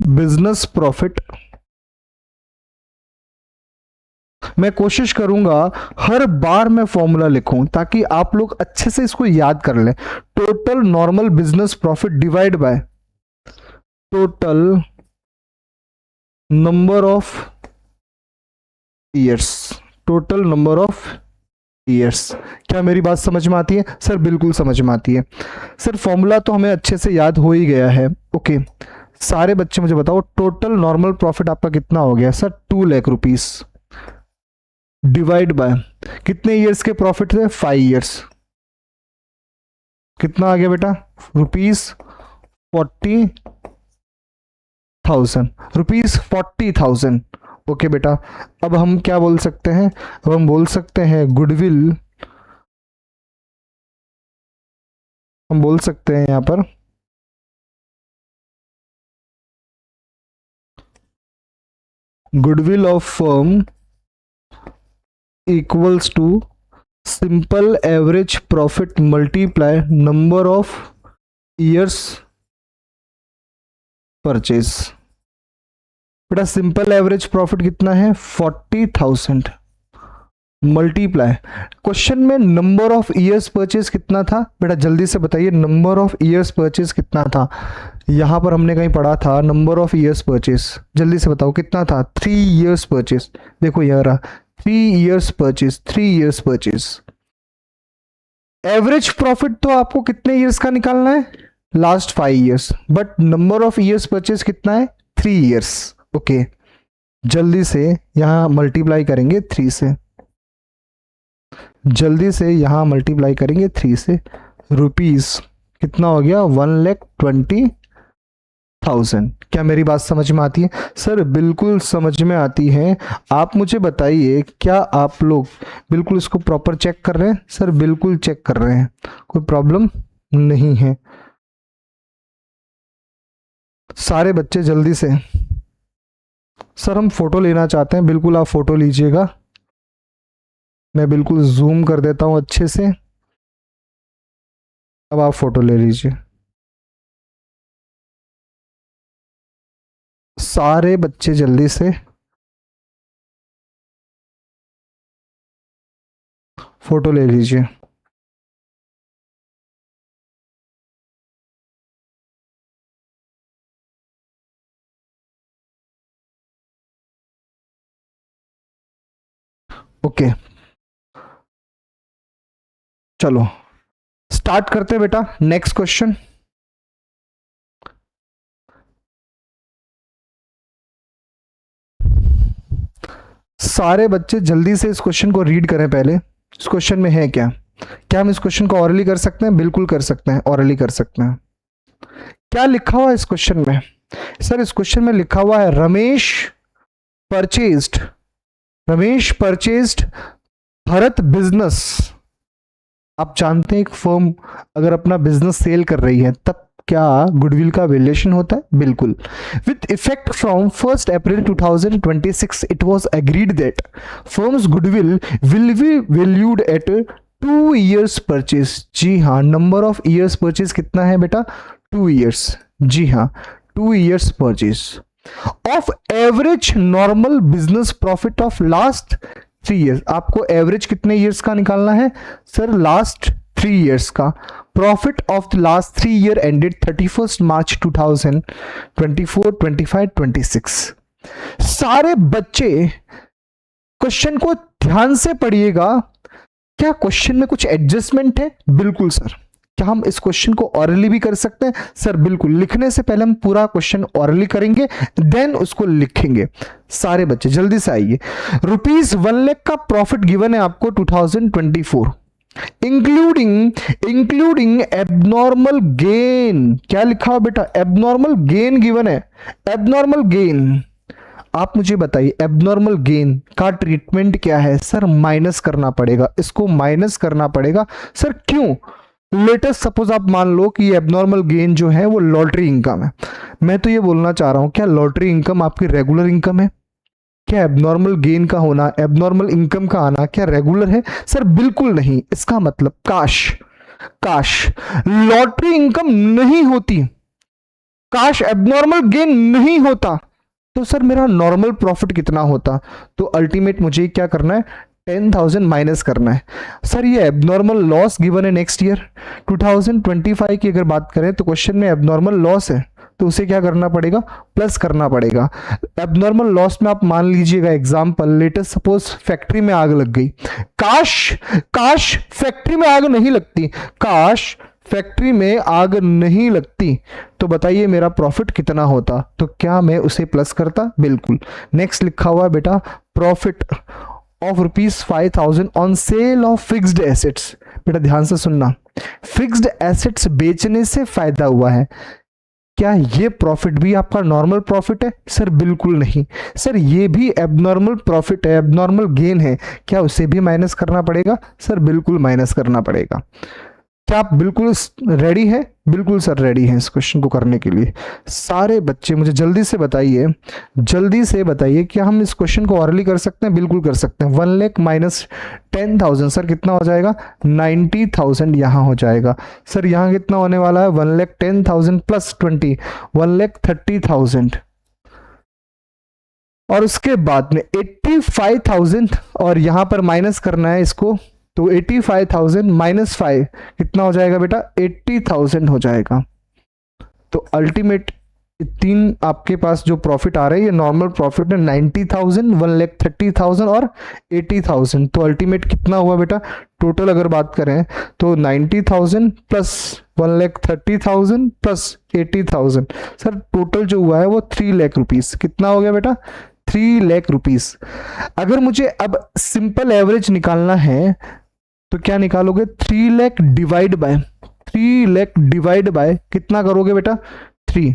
business profit. मैं कोशिश करूंगा हर बार मैं फॉर्मूला लिखूं ताकि आप लोग अच्छे से इसको याद कर लें। Total normal business profit divide by total number of years, total number of years. क्या मेरी बात समझ में आती है सर? बिल्कुल समझ में आती है सर। फॉर्मूला तो हमें अच्छे से याद हो ही गया है। ओके, सारे बच्चे मुझे बताओ टोटल नॉर्मल प्रॉफिट आपका कितना हो गया sir? 2 lakh rupees divide by कितने ईयर्स के प्रॉफिट थे? 5 ईयर्स। कितना आ गया बेटा? ₹40,000, ₹40,000। ओके बेटा, अब हम क्या बोल सकते हैं? अब हम बोल सकते हैं गुडविल, हम बोल सकते हैं यहां पर goodwill of firm equals to simple average profit multiply number of years purchase. बेटा सिंपल एवरेज प्रॉफिट कितना है? 40,000 मल्टीप्लाई, क्वेश्चन में नंबर ऑफ ईयर्स परचेज कितना था? बेटा जल्दी से बताइए, नंबर ऑफ ईयर्स परचेज कितना था? यहां पर हमने कहीं पढ़ा था नंबर ऑफ ईयर्स परचेज, जल्दी से बताओ कितना था? 3 ईयर्स परचेज। देखो यह रहा 3 years purchase, 3 years purchase. Average profit तो आपको कितने ईयर्स का निकालना है? Last 5 years, but number of years purchase कितना है? 3 ईयर्स। ओके, जल्दी से यहां मल्टीप्लाई करेंगे 3 से, जल्दी से यहां मल्टीप्लाई करेंगे 3 से। रुपीस कितना हो गया? 1,20,000। क्या मेरी बात समझ में आती है सर? बिल्कुल समझ में आती है। आप मुझे बताइए, क्या आप लोग बिल्कुल इसको प्रॉपर चेक कर रहे हैं? सर बिल्कुल चेक कर रहे हैं, कोई प्रॉब्लम नहीं है। सारे बच्चे जल्दी से। सर हम फोटो लेना चाहते हैं, बिल्कुल आप फोटो लीजिएगा। मैं बिल्कुल जूम कर देता हूं अच्छे से, अब आप फोटो ले लीजिए। सारे बच्चे जल्दी से फोटो ले लीजिए। ओके चलो स्टार्ट करते हैं बेटा। नेक्स्ट क्वेश्चन, सारे बच्चे जल्दी से इस क्वेश्चन को रीड करें पहले। इस क्वेश्चन में है क्या? क्या हम इस क्वेश्चन को ऑरली कर सकते हैं? बिल्कुल कर सकते हैं, ऑरली कर सकते हैं। क्या लिखा हुआ है इस क्वेश्चन में? सर इस क्वेश्चन में लिखा हुआ है Ramesh purchased, Ramesh purchased Bharat business. आप जानते हैं एक फर्म अगर अपना बिजनेस सेल कर रही है तब क्या गुडविल का वैल्यूएशन होता है? बिल्कुल। With effect from 1 April 2026 it was agreed that firm's goodwill will be valued at 2 years purchase. जी हाँ, नंबर ऑफ ईयर्स परचेज कितना है बेटा? 2 ईयर्स। जी हाँ, 2 years purchase of average normal business profit of last 3 years. आपको एवरेज कितने ईयर्स का निकालना है? सर लास्ट 3 ईयर्स का profit of the last 3 year ended 31 मार्च 2024, 25, 26। सारे बच्चे क्वेश्चन को ध्यान से पढ़िएगा। क्या क्वेश्चन में कुछ एडजस्टमेंट है? बिल्कुल सर। क्या हम इस क्वेश्चन को ऑरली भी कर सकते हैं? सर बिल्कुल। लिखने से पहले हम पूरा क्वेश्चन ऑरली करेंगे, देन उसको लिखेंगे। सारे बच्चे जल्दी से आइए। ₹1 लाख का प्रॉफिट गिवन है आपको 2024, इंक्लूडिंग एबनॉर्मल गेन। क्या लिखा हो बेटा? एबनॉर्मल गेन गिवन है। एबनॉर्मल गेन, आप मुझे बताइए एबनॉर्मल गेन का ट्रीटमेंट क्या है? सर माइनस करना पड़ेगा, इसको माइनस करना पड़ेगा। सर क्यों? लेटेस्ट सपोज आप मान लो कि एबनॉर्मल गेन जो है वो लॉटरी इनकम है। मैं तो ये बोलना चाह रहा हूं, क्या लॉटरी इनकम आपकी रेगुलर इनकम है? क्या एबनॉर्मल गेन का होना, एबनॉर्मल इनकम का आना क्या रेगुलर है? सर बिल्कुल नहीं। इसका मतलब काश लॉटरी इनकम नहीं होती, काश एबनॉर्मल गेन नहीं होता, तो सर मेरा नॉर्मल प्रॉफिट कितना होता? तो अल्टीमेट मुझे क्या करना है? 10,000 माइनस करना है। सर ये एबनॉर्मल लॉस गिवन है नेक्स्ट ईयर 2025 की अगर बात करें तो क्वेश्चन में एबनॉर्मल लॉस है, तो उसे क्या करना पड़ेगा, प्लस करना पड़ेगा। एबनॉर्मल लॉस में आप मान लीजिएगा एग्जांपल, लेटेस्ट सपोज फैक्ट्री में आग लग गई, काश काश फैक्ट्री में आग नहीं लगती, काश फैक्ट्री में आग नहीं लगती, तो बताइए मेरा प्रॉफिट कितना होता, तो क्या मैं उसे प्लस करता, बिल्कुल। नेक्स्ट लिखा हुआ है बेटा, profit of ₹5,000 on sale of fixed assets. बेटा ध्यान से सुनना, फिक्स्ड एसेट्स बेचने से फायदा हुआ है, क्या ये प्रॉफिट भी आपका नॉर्मल प्रॉफिट है? सर बिल्कुल नहीं। सर ये भी एबनॉर्मल प्रॉफिट है, एबनॉर्मल गेन है, क्या उसे भी माइनस करना पड़ेगा? सर बिल्कुल माइनस करना पड़ेगा। क्या आप बिल्कुल रेडी है? बिल्कुल सर रेडी हैं इस क्वेश्चन को करने के लिए। सारे बच्चे मुझे जल्दी से बताइए, जल्दी से बताइए, क्या हम इस क्वेश्चन को ऑरली कर सकते हैं? बिल्कुल कर सकते हैं। 1 लाख माइनस 10,000 सर कितना हो जाएगा? 90,000 यहाँ हो जाएगा। सर यहाँ कितना होने वाला है? 1,10,000 प्लस 20, 1,30,000। और उसके बाद में 85,000 और यहाँ पर माइनस करना है इसको, तो 85,000 माइनस 5 कितना हो जाएगा बेटा? 80,000 हो जाएगा। तो अल्टीमेट 3 आपके पास जो प्रॉफिट आ रहा है ये नॉर्मल प्रॉफिट है, 90,000, 1,30,000 और 80,000। तो अल्टीमेट कितना हुआ बेटा? टोटल अगर बात करें तो 90,000 प्लस 1,30,000 प्लस 80,000, सर टोटल जो हुआ है वो 3 लाख रुपीस। कितना हो गया बेटा? 3 लाख रुपीस। अगर मुझे अब सिंपल एवरेज निकालना है तो क्या निकालोगे? 3 lakh divide by 3 lakh divide by कितना करोगे बेटा? 3।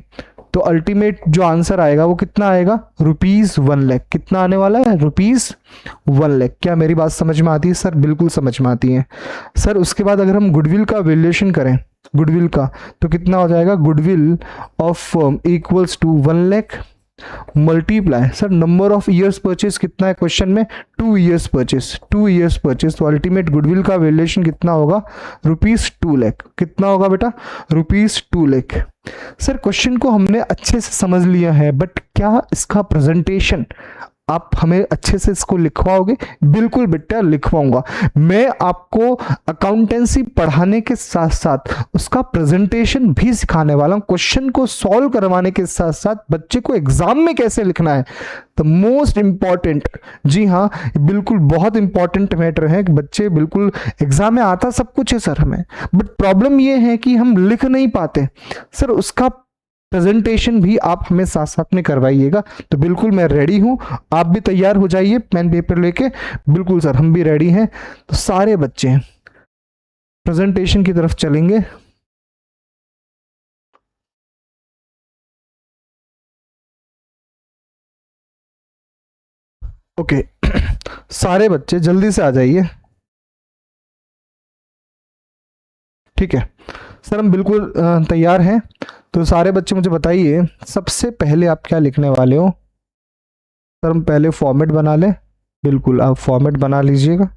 तो अल्टीमेट जो आंसर आएगा वो कितना आएगा? ₹1 लाख। कितना आने वाला है? ₹1 लाख। क्या मेरी बात समझ में आती है? सर बिल्कुल समझ में आती है। सर उसके बाद अगर हम गुडविल का वैल्यूएशन करें, गुडविल का, तो कितना हो जाएगा? Goodwill of firm equals to 1 lakh multiply, sir number of years purchase कितना है क्वेश्चन में? 2 ईयर्स परचेस, 2 ईयर्स परचेस। तो अल्टीमेट गुडविल का वैल्यूएशन कितना होगा? ₹2 लाख। कितना होगा बेटा? ₹2 लाख। सर क्वेश्चन को हमने अच्छे से समझ लिया है, बट क्या इसका प्रेजेंटेशन आप हमें अच्छे से इसको लिखवाओगे? बिल्कुल बेटा लिखवाऊंगा। मैं आपको अकाउंटेंसी पढ़ाने के साथ साथ उसका प्रेजेंटेशन भी सिखाने वाला हूं। क्वेश्चन को सॉल्व करवाने के साथ साथ बच्चे को एग्जाम में कैसे लिखना है, द मोस्ट इंपॉर्टेंट। जी हाँ, बिल्कुल बहुत इंपॉर्टेंट मैटर है कि बच्चे बिल्कुल एग्जाम में आता सब कुछ है सर हमें, बट प्रॉब्लम ये है कि हम लिख नहीं पाते। सर उसका प्रेजेंटेशन भी आप हमें साथ साथ में करवाइएगा। तो बिल्कुल मैं रेडी हूं, आप भी तैयार हो जाइए पेन पेपर लेके। बिल्कुल सर हम भी रेडी हैं। तो सारे बच्चे प्रेजेंटेशन की तरफ चलेंगे। ओके सारे बच्चे जल्दी से आ जाइए। ठीक है सर, हम बिल्कुल तैयार हैं। तो सारे बच्चे मुझे बताइए सबसे पहले आप क्या लिखने वाले हो? सर हम पहले फॉर्मेट बना लें। बिल्कुल आप फॉर्मेट बना लीजिएगा।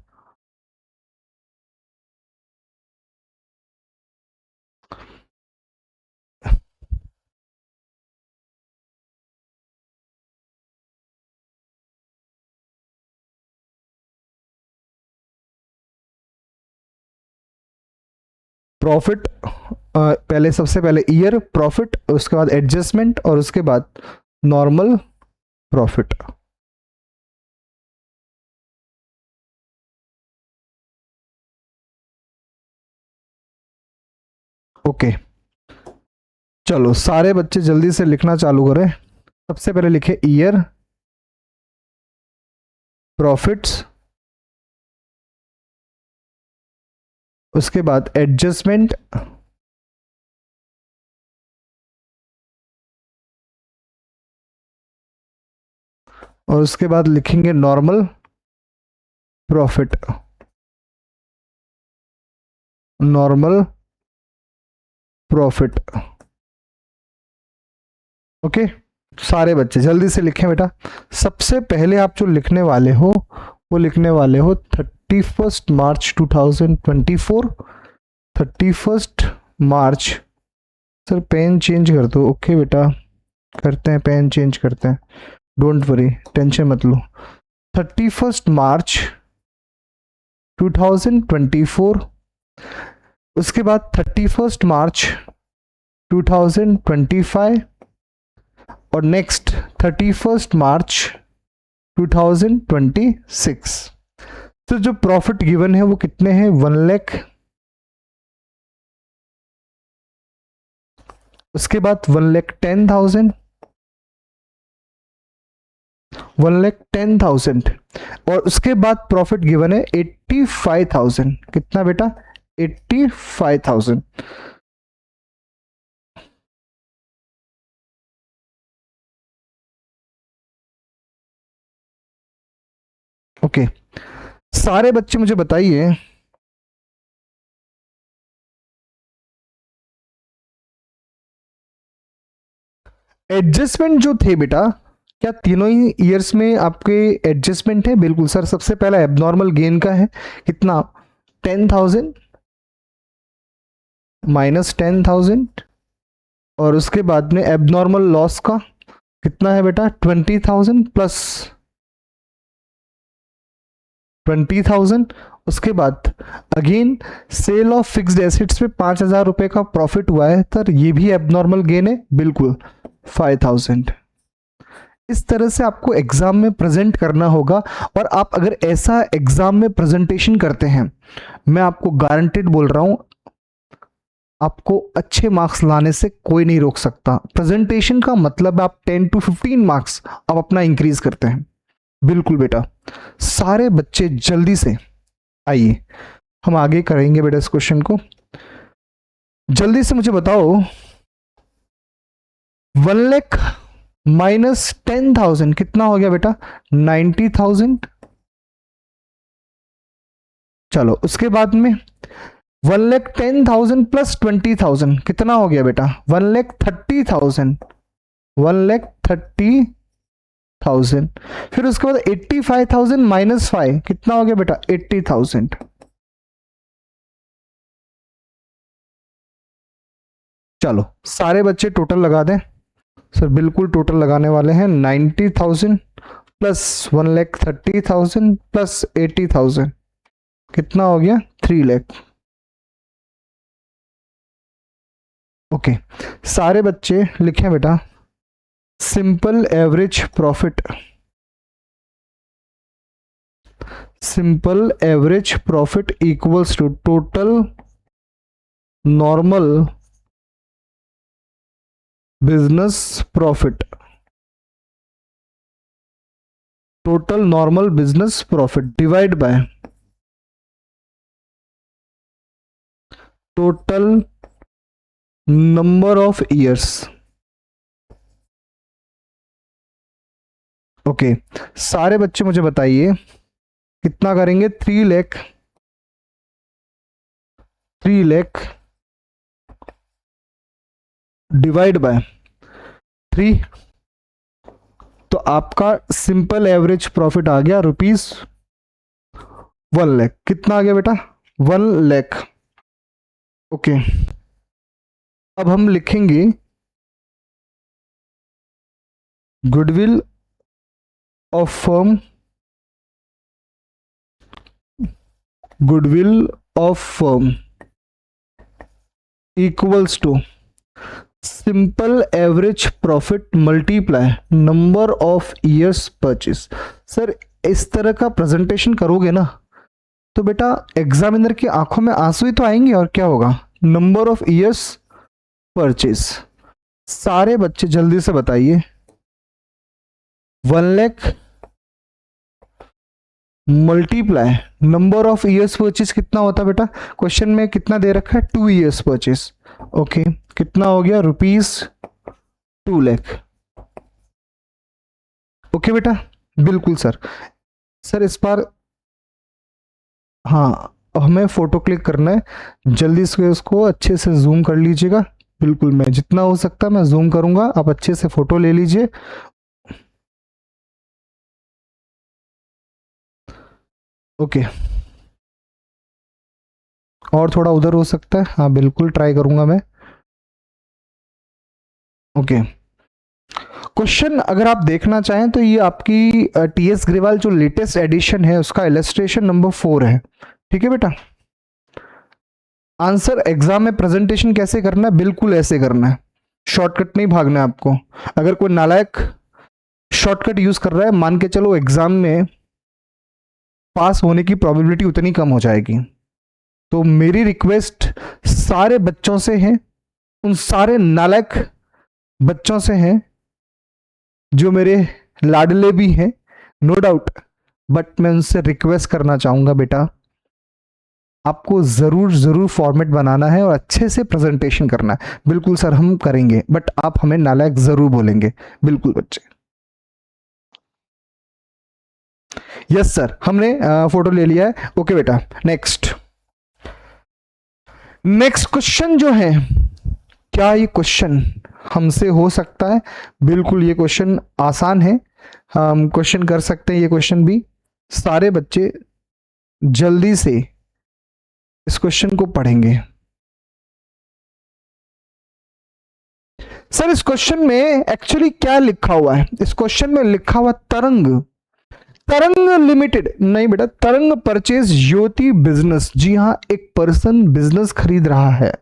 प्रॉफिट पहले, सबसे पहले ईयर प्रॉफिट, उसके बाद एडजस्टमेंट और उसके बाद नॉर्मल प्रॉफिट। ओके चलो सारे बच्चे जल्दी से लिखना चालू करें। सबसे पहले लिखे ईयर, प्रॉफिट्स, उसके बाद एडजस्टमेंट, और उसके बाद लिखेंगे normal profit. Normal profit. Okay सारे बच्चे जल्दी से लिखें बेटा। सबसे पहले आप जो लिखने वाले हो वो लिखने वाले हो 31 मार्च 2024। 31 मार्च। सर पेन चेंज कर दो। ओके बेटा करते हैं, पेन चेंज करते हैं, डोंट वरी, टेंशन मत लो। 31 मार्च 2024, उसके बाद 31 मार्च 2025, और नेक्स्ट 31 मार्च 2026। तो जो प्रॉफिट गिवन है वो कितने हैं, 1 लाख, उसके बाद 1,10,000, 1,10,000 और उसके बाद प्रॉफिट गिवन है 85,000। कितना बेटा, 85,000। ओके, सारे बच्चे मुझे बताइए एडजस्टमेंट जो थे बेटा, क्या तीनों ही ईयर्स में आपके एडजस्टमेंट है? बिल्कुल सर। सबसे पहला एबनॉर्मल गेन का है, कितना, 10,000 माइनस 10,000, और उसके बाद में एबनॉर्मल लॉस का कितना है बेटा, 20,000 प्लस 20,000। उसके बाद again sale of fixed assets पे 5,000 रुपए का प्रॉफिट हुआ है, सर ये भी एबनॉर्मल गेन है, बिल्कुल 5,000। इस तरह से आपको एग्जाम में प्रेजेंट करना होगा, और आप अगर ऐसा एग्जाम में प्रेजेंटेशन करते हैं, मैं आपको गारंटेड बोल रहा हूं, आपको अच्छे मार्क्स लाने से कोई नहीं रोक सकता। प्रेजेंटेशन का मतलब आप 10 to 15 मार्क्स आप अपना इंक्रीज करते हैं। बिल्कुल बेटा, सारे बच्चे जल्दी से आइए, हम आगे करेंगे बेटा इस क्वेश्चन को। जल्दी से मुझे बताओ, 1 लाख माइनस 10,000 कितना हो गया बेटा, 90,000। चलो उसके बाद में 1,10,000 प्लस 20,000 कितना हो गया बेटा, 1,30,000, 1,30,000। फिर उसके बाद 85,000 माइनस 5 कितना हो गया बेटा, 80,000। चलो सारे बच्चे टोटल लगा दें। सर बिल्कुल टोटल लगाने वाले हैं, 90,000 प्लस 1,30,000 प्लस 80,000 कितना हो गया, 3 लाख। ओके, सारे बच्चे लिखें बेटा, simple average profit, simple average profit equals to total normal business profit, total normal business profit divide by total number of years. Okay, सारे बच्चे मुझे बताइए कितना करेंगे, 3 लाख, 3 लाख डिवाइड बाय 3, तो आपका सिंपल एवरेज प्रॉफिट आ गया ₹1 लाख। कितना आ गया बेटा, 1 लाख। ओके, अब हम लिखेंगे goodwill of firm, goodwill of firm equals to simple average profit multiply number of years purchase. Sir इस तरह का प्रेजेंटेशन करोगे ना तो बेटा एग्जामिनर की आंखों में आंसू ही तो आएंगे, और क्या होगा, नंबर ऑफ ईयर्स परचेस। सारे बच्चे जल्दी से बताइए, 1 lakh multiply number of years purchase कितना होता है बेटा, क्वेश्चन में कितना दे रखा है, 2 ईयर्स परचेस। ओके, कितना हो गया, ₹2 लाख। ओके बेटा, बिल्कुल सर। सर इस बार हाँ हमें फोटो क्लिक करना है, जल्दी से उसको अच्छे से जूम कर लीजिएगा। बिल्कुल, मैं जितना हो सकता है मैं जूम करूंगा, आप अच्छे से फोटो ले लीजिए। ओके, और थोड़ा उधर हो सकता है, हाँ बिल्कुल ट्राई करूंगा मैं। ओके, क्वेश्चन अगर आप देखना चाहें तो ये आपकी टीएस ग्रेवाल जो लेटेस्ट एडिशन है उसका इलस्ट्रेशन नंबर 4 है। ठीक है बेटा, आंसर एग्जाम में प्रेजेंटेशन कैसे करना है, बिल्कुल ऐसे करना है। शॉर्टकट नहीं भागना है आपको। अगर कोई नालायक शॉर्टकट यूज कर रहा है, मान के चलो एग्जाम में पास होने की प्रोबेबिलिटी उतनी कम हो जाएगी। तो मेरी रिक्वेस्ट सारे बच्चों से है, उन सारे नालायक बच्चों से है जो मेरे लाडले भी हैं, नो डाउट, बट मैं उनसे रिक्वेस्ट करना चाहूंगा, बेटा आपको जरूर जरूर फॉर्मेट बनाना है और अच्छे से प्रेजेंटेशन करना है। बिल्कुल सर हम करेंगे, बट आप हमें नालायक जरूर बोलेंगे। बिल्कुल बच्चे, यस सर, हमने फोटो ले लिया है। ओके बेटा, नेक्स्ट क्वेश्चन जो है, क्या ये क्वेश्चन हमसे हो सकता है? बिल्कुल, ये क्वेश्चन आसान है, हम क्वेश्चन कर सकते हैं। ये क्वेश्चन भी सारे बच्चे जल्दी से इस क्वेश्चन को पढ़ेंगे। सर इस क्वेश्चन में एक्चुअली क्या लिखा हुआ है? इस क्वेश्चन में लिखा हुआ तरंग लिमिटेड नहीं बेटा, तरंग परचेज ज्योति बिजनेस। जी हां, एक पर्सन बिजनेस खरीद रहा है,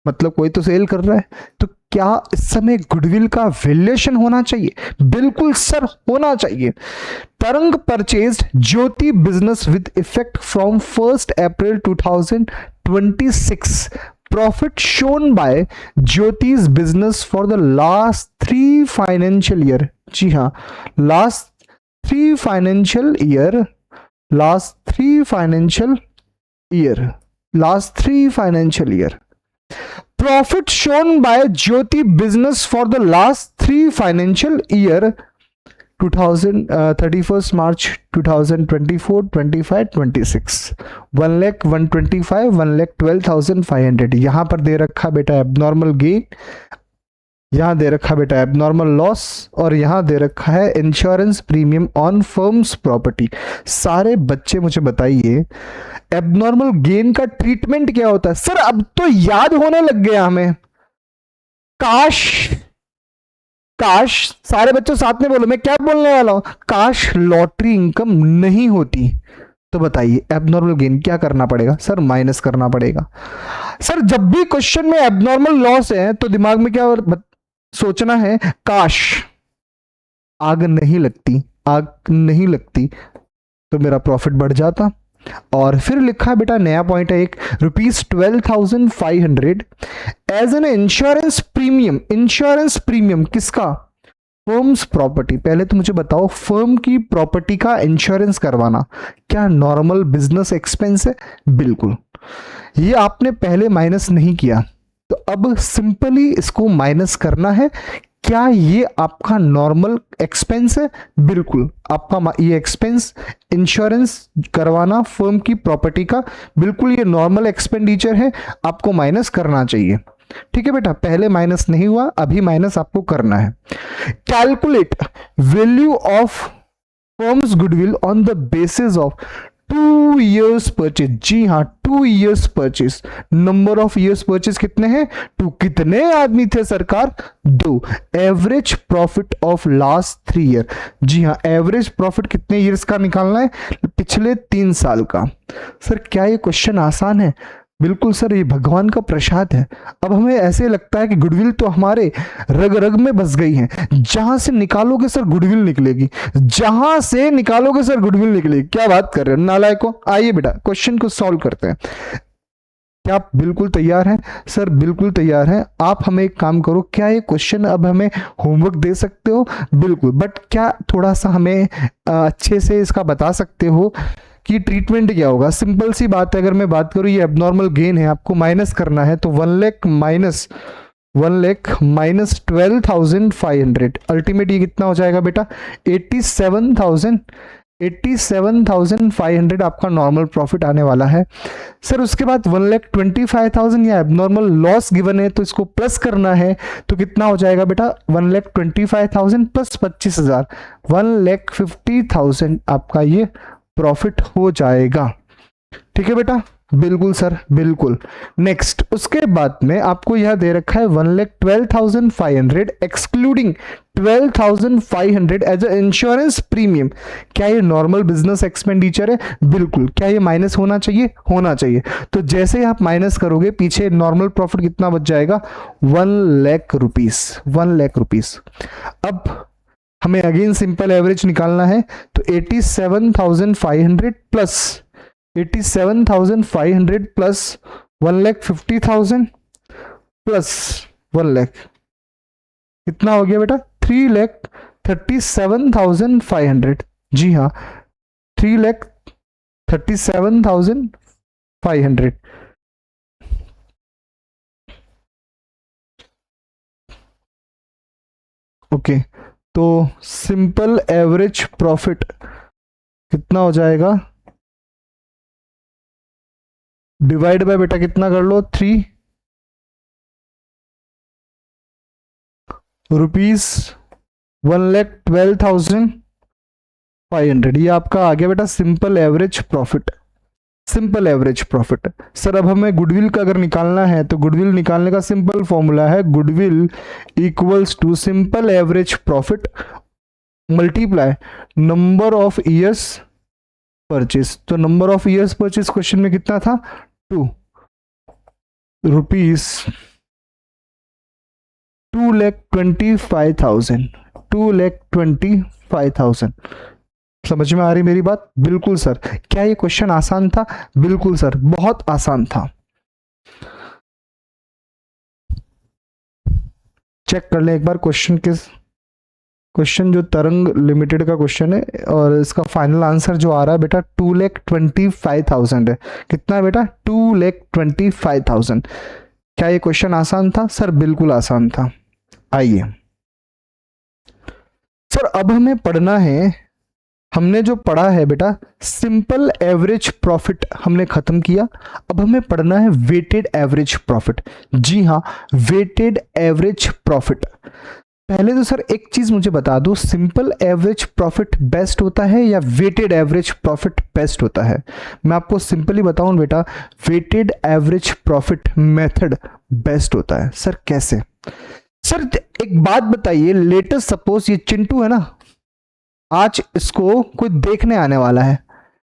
मतलब कोई तो सेल कर रहा है। तो क्या इस समय गुडविल का वैल्यूएशन होना चाहिए? बिल्कुल सर, होना चाहिए। तरंग purchased Jyoti business with effect from 1 April 2026। Profit shown by Jyoti's business for the last 3 financial year. जी हाँ, last 3 financial year, last 3 financial year. Profit shown by Jyoti business for the last 3 financial year, 31st March 2024, 25, 26, 1,125, 1,12,500। यहां पर दे रखा बेटा एबनॉर्मल गेन, यहां दे रखा बेटा एबनॉर्मल लॉस, और यहां दे रखा है insurance premium on firms property. सारे बच्चे मुझे बताइए एबनॉर्मल गेन का ट्रीटमेंट क्या होता है? सर अब तो याद होने लग गया हमें। काश सारे बच्चों साथ में बोलो, मैं क्या बोलने वाला हूं। काश लॉटरी इनकम नहीं होती तो बताइए एबनॉर्मल गेन क्या करना पड़ेगा? सर माइनस करना पड़ेगा। सर जब भी क्वेश्चन में एबनॉर्मल लॉस है तो दिमाग में क्या सोचना है? काश आग नहीं लगती तो मेरा प्रॉफिट बढ़ जाता। और फिर लिखा है बेटा, नया पॉइंट है एक, ₹12,500 एज एन इंश्योरेंस प्रीमियम किसका? Firms property. पहले तो मुझे बताओ, फर्म की प्रॉपर्टी का इंश्योरेंस करवाना क्या नॉर्मल बिजनेस एक्सपेंस है? बिल्कुल। ये आपने पहले माइनस नहीं किया, तो अब सिंपली इसको माइनस करना है। क्या ये आपका नॉर्मल एक्सपेंस है? बिल्कुल, आपका ये एक्सपेंस इंश्योरेंस करवाना फर्म की प्रॉपर्टी का, बिल्कुल ये नॉर्मल एक्सपेंडिचर है, आपको माइनस करना चाहिए। ठीक है बेटा, पहले माइनस नहीं हुआ, अभी माइनस आपको करना है। Calculate value of firm's goodwill on the basis of 2 years purchase. जी हाँ, 2 years purchase. Number of years purchase कितने हैं? 2। कितने आदमी थे सरकार? 2। Average profit of last 3 year। जी हाँ, एवरेज प्रॉफिट कितने ईयर्स का निकालना है? पिछले 3 साल का। सर क्या ये क्वेश्चन आसान है? बिल्कुल सर, ये भगवान का प्रसाद है। अब हमें ऐसे लगता है कि गुडविल तो हमारे रग रग में बस गई है। जहां से निकालोगे सर गुडविल निकलेगी, जहां से निकालोगे सर गुडविल निकलेगी। क्या बात कर रहे हो नालायकों? आइए बेटा क्वेश्चन को सॉल्व करते हैं। क्या आप बिल्कुल तैयार हैं? सर बिल्कुल तैयार हैं। आप हमें एक काम करो, क्या ये क्वेश्चन अब हमें होमवर्क दे सकते हो? बिल्कुल, बट क्या थोड़ा सा हमें अच्छे से इसका बता सकते हो कि ट्रीटमेंट क्या होगा? सिंपल सी बात है, अगर मैं बात करूं ये एबनॉर्मल गेन है, आपको माइनस करना है, तो 1 लाख माइनस 12,500, अल्टीमेट ये कितना हो जाएगा बेटा? 87,500 आपका नॉर्मल प्रॉफिट आने वाला है। सर उसके बाद 1,25,000 या एबनॉर्मल लॉस गिवन है, तो इसको प्लस करना है, तो कितना हो जाएगा बेटा? 1,25,000 प्लस 25,000, 1,50,000 आपका ये प्रॉफिट हो जाएगा। ठीक है बेटा, बिल्कुल सर, बिल्कुल। नेक्स्ट, उसके बाद में आपको यह दे रखा है 1,12,500 excluding 12,500 as a insurance premium. क्या ये नॉर्मल बिजनेस एक्सपेंडिचर है? बिल्कुल। क्या ये माइनस होना चाहिए? होना चाहिए। तो जैसे ही आप माइनस करोगे पीछे नॉर्मल प्रॉफिट कितना बच जाएगा? 1,00,000 रुपीज, 1,00,000 रुपीज। अब हमें अगेन सिंपल एवरेज निकालना है, तो 87,500 प्लस 87,500 प्लस 1,50,000 प्लस 1,00,000 कितना हो गया बेटा? 3,37,500। जी हाँ, 3,37,500। ओके, तो सिंपल एवरेज प्रॉफिट कितना हो जाएगा? डिवाइड बाय बेटा कितना कर लो? 3 रुपीज 1,12,500। ये आपका आ गया बेटा simple average profit. Simple average profit. Sir अब हमें गुडविल का अगर निकालना है तो गुडविल निकालने का सिंपल फॉर्मूला है, goodwill equals to simple average profit multiply number of years purchase. तो number of years purchase question में कितना था? 2 रुपीज 2,25,000, 2,25,000। समझ में आ रही मेरी बात? बिल्कुल सर। क्या ये क्वेश्चन आसान था? बिल्कुल सर, बहुत आसान था। चेक कर लें एक बार क्वेश्चन जो तरंग लिमिटेड का क्वेश्चन है, और इसका फाइनल आंसर जो आ रहा है बेटा 2,25,000 है। कितना है बेटा? 2,25,000। क्या ये क्वेश्चन आसान था? सर बिल्कुल आसान था। आइए सर, अब हमें पढ़ना है, हमने जो पढ़ा है बेटा सिंपल एवरेज प्रॉफिट हमने खत्म किया। अब हमें पढ़ना है वेटेड एवरेज प्रॉफिट। जी हाँ, वेटेड एवरेज प्रॉफिट। पहले तो सर एक चीज मुझे बता दो, सिंपल एवरेज प्रॉफिट बेस्ट होता है या वेटेड एवरेज प्रॉफिट बेस्ट होता है? मैं आपको सिंपली बताऊं बेटा, weighted average profit method best होता है। सर कैसे? सर एक बात बताइए, लेटेस्ट सपोज ये चिंटू है ना, आज इसको कोई देखने आने वाला है,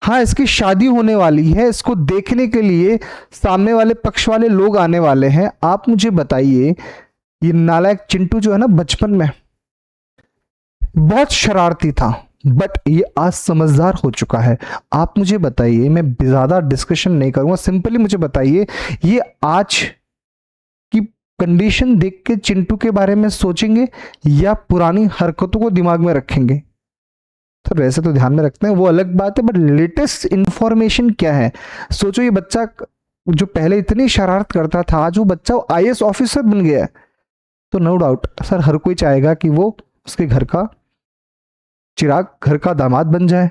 हाँ इसकी शादी होने वाली है, इसको देखने के लिए सामने वाले पक्ष वाले लोग आने वाले हैं। आप मुझे बताइए, ये नालायक चिंटू जो है ना, बचपन में बहुत शरारती था, बट ये आज समझदार हो चुका है। आप मुझे बताइए, मैं ज्यादा डिस्कशन नहीं करूंगा, सिंपली मुझे बताइए, ये आज की कंडीशन देख के चिंटू के बारे में सोचेंगे या पुरानी हरकतों को दिमाग में रखेंगे? तो वैसे तो ध्यान में रखते हैं, वो अलग बात है, बट लेटेस्ट इंफॉर्मेशन क्या है? सोचो, ये बच्चा जो पहले इतनी शरारत करता था, आज वो बच्चा IAS ऑफिसर बन गया है। तो नो डाउट सर, हर कोई चाहेगा कि वो उसके घर का चिराग, घर का दामाद बन जाए।